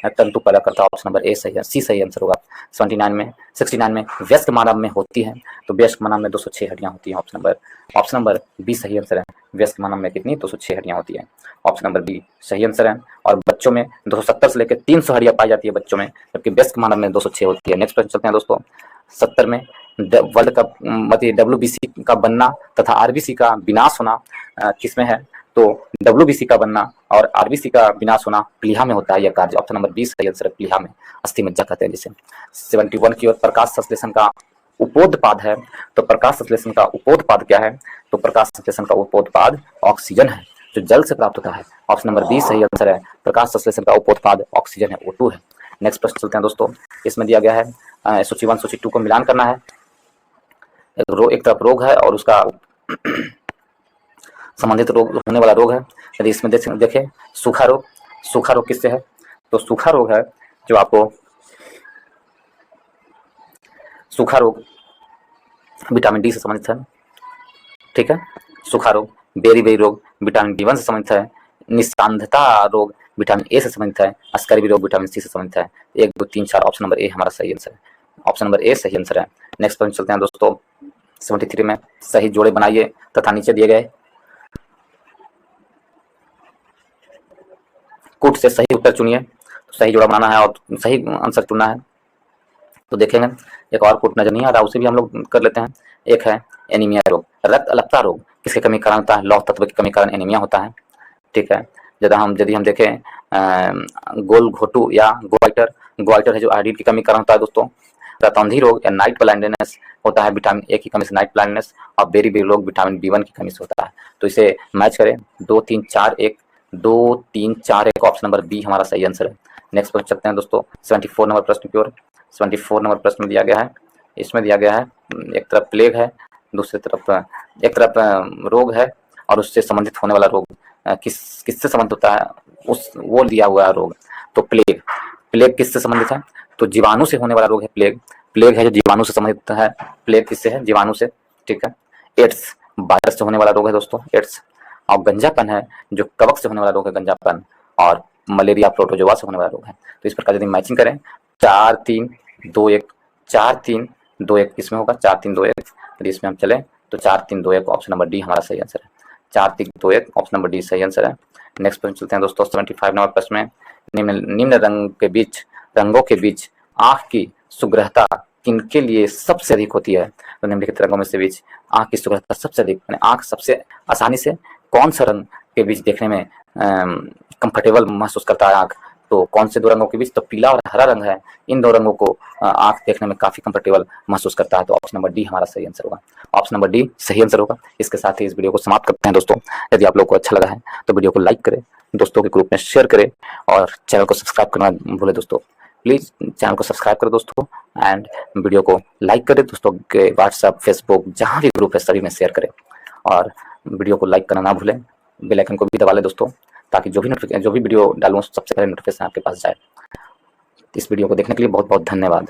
तंतु पैदा करता है। ऑप्शन नंबर ए सही है। सी सही आंसर होगा। 69 में वयस्क मानव में होती है। तो वयस्क मानव में 206 हड्डियां होती हैं। ऑप्शन नंबर बी सही आंसर है। वयस्क मानव में कितनी? 206 हड्डियां होती है। ऑप्शन नंबर बी सही आंसर है। और बच्चों में 270 से लेकर 300 हड्डियां पाई जाती है बच्चों में, जबकि वयस्क मानव में 206 होती है। नेक्स्ट प्रश्न चलते हैं दोस्तों। 70 में वर्ल्ड कप मतलब WBC का बनना तथा RBC का विनाश होना किसमें है? तो WBC का बनना और RBC का विनाश होना प्लीहा में होता है। यह कार्य ऑप्शन नंबर 20 सही आंसर है। प्लीहा में, अस्थि मज्जा कहते हैं जिसे। 71 की ओर प्रकाश संश्लेषण का उपोत्पाद है। तो प्रकाश संश्लेषण का उपोत्पाद क्या है? तो प्रकाश संश्लेषण का उपोत्पाद ऑक्सीजन है जो जल से प्राप्त होता है। ऑप्शन नंबर 20 सही आंसर है। प्रकाश संश्लेषण का उपोत्पाद ऑक्सीजन है, O2 है। नेक्स्ट प्रश्न चलते हैं दोस्तों। इसमें दिया गया है सूची 1 सूची 2 को मिलान करना है। एक तरफ रोग है और उसका संबंधित रोग होने वाला रोग है। यदि इसमें देखें सूखा रोग किससे है? तो सूखा रोग है जो आपको सूखा रोग विटामिन डी से संबंधित है। ठीक है, सूखा रोग, बेरी रोग विटामिन B1 से संबंधित है। निस्सांधता रोग विटामिन ए से संबंधित है। अस्कर्वी रोग विटामिन सी से संबंधित है। 1 2 3 4 ऑप्शन नंबर ए हमारा सही आंसर है। ऑप्शन नंबर ए सही आंसर है। नेक्स्ट प्रश्न चलते हैं दोस्तों। 73 में सही जोड़े बनाइए तथा नीचे दिए गए कूट से सही उत्तर चुनिए। तो सही जोड़ा बनाना है और सही आंसर चुनना है। तो देखेंगे एक और कूट नजर नहीं आ रहा, उसे भी हम लोग कर लेते हैं। एक है एनीमिया रोग, रक्त अल्पता रोग किसके कमी कारण होता है? लौह तत्व की कमी कारण एनीमिया होता है। ठीक है, यदि हम देखें गोल घोटू या गोइटर है जो आयोडीन की कमी कारण होता है दोस्तों। रतौंधी रोग या नाइट ब्लाइंडनेस होता है विटामिन ए की कमी से, नाइट ब्लाइंडनेस। और बेरी रोग विटामिन B1 की कमी से होता है। तो इसे मैच करें 2 3 4 1 ऑप्शन नंबर बी हमारा सही आंसर है। नेक्स्ट प्रश्न चलते हैं दोस्तों 74 नंबर प्रश्न की ओर। 74 नंबर प्रश्न में दिया गया है। इसमें दिया गया है एक तरफ प्लेग है, दूसरी तरफ एक तरफ रोग है और उससे संबंधित होने वाला रोग किससे संबंधित होता है, उस वो दिया हुआ है रोग। तो प्लेग, प्लेग किससे संबंधित है? तो जीवाणु से होने वाला रोग है प्लेग। प्लेग है जो जीवाणु से संबंधित है। प्लेग किससे है? जीवाणु से। ठीक है। एड्स वायरस से होने वाला रोग है दोस्तों, एड्स। और गंजापन है जो कवक से होने वाला रोग है, गंजापन। और मलेरिया प्रोटोजोआ से होने वाला रोग है। तो इस प्रकार यदि मैचिंग करें 4 3 2 1, 4 3 2 1 इसमें होगा 4 3 2 1। यदि इसमें हम चले तो 4 3 2 1 ऑप्शन नंबर डी हमारा सही आंसर है। 4 3 2 1 ऑप्शन नंबर डी सही आंसर है। नेक्स्ट प्रश्न चलते हैं दोस्तों 75 नंबर प्रश्न में। निम्न रंगों के बीच आंख की सुग्रहता किनके लिए सबसे अधिक होती है? तो निम्नलिखित रंगों में से बीच आंख की सुग्रहता सबसे अधिक, आंख सबसे आसानी से कौन सा रंग के बीच देखने में कंफर्टेबल महसूस करता है आंख? तो कौन से दो रंगों के बीच? तो पीला और हरा रंग है, इन दो रंगों को आंख देखने में काफी कंफर्टेबल महसूस करता है। तो ऑप्शन नंबर डी हमारा सही आंसर होगा। ऑप्शन नंबर डी सही आंसर होगा। इसके साथ ही इस वीडियो को समाप्त करते हैं दोस्तों। यदि आप लोग को अच्छा लगा है तो वीडियो को लाइक करें, दोस्तों के ग्रुप में शेयर करें और चैनल को सब्सक्राइब करना भूले दोस्तों। प्लीज चैनल को सब्सक्राइब करें दोस्तों एंड वीडियो को लाइक करें, दोस्तों के व्हाट्सएप, फेसबुक जहाँ भी ग्रुप है सभी में शेयर करें और वीडियो को लाइक करना ना भूलें। बेल आइकन को भी दबा लें दोस्तों, ताकि जो भी वीडियो डालूं सबसे पहले नोटिफिकेशन आपके पास जाए। इस वीडियो को देखने के लिए बहुत बहुत धन्यवाद।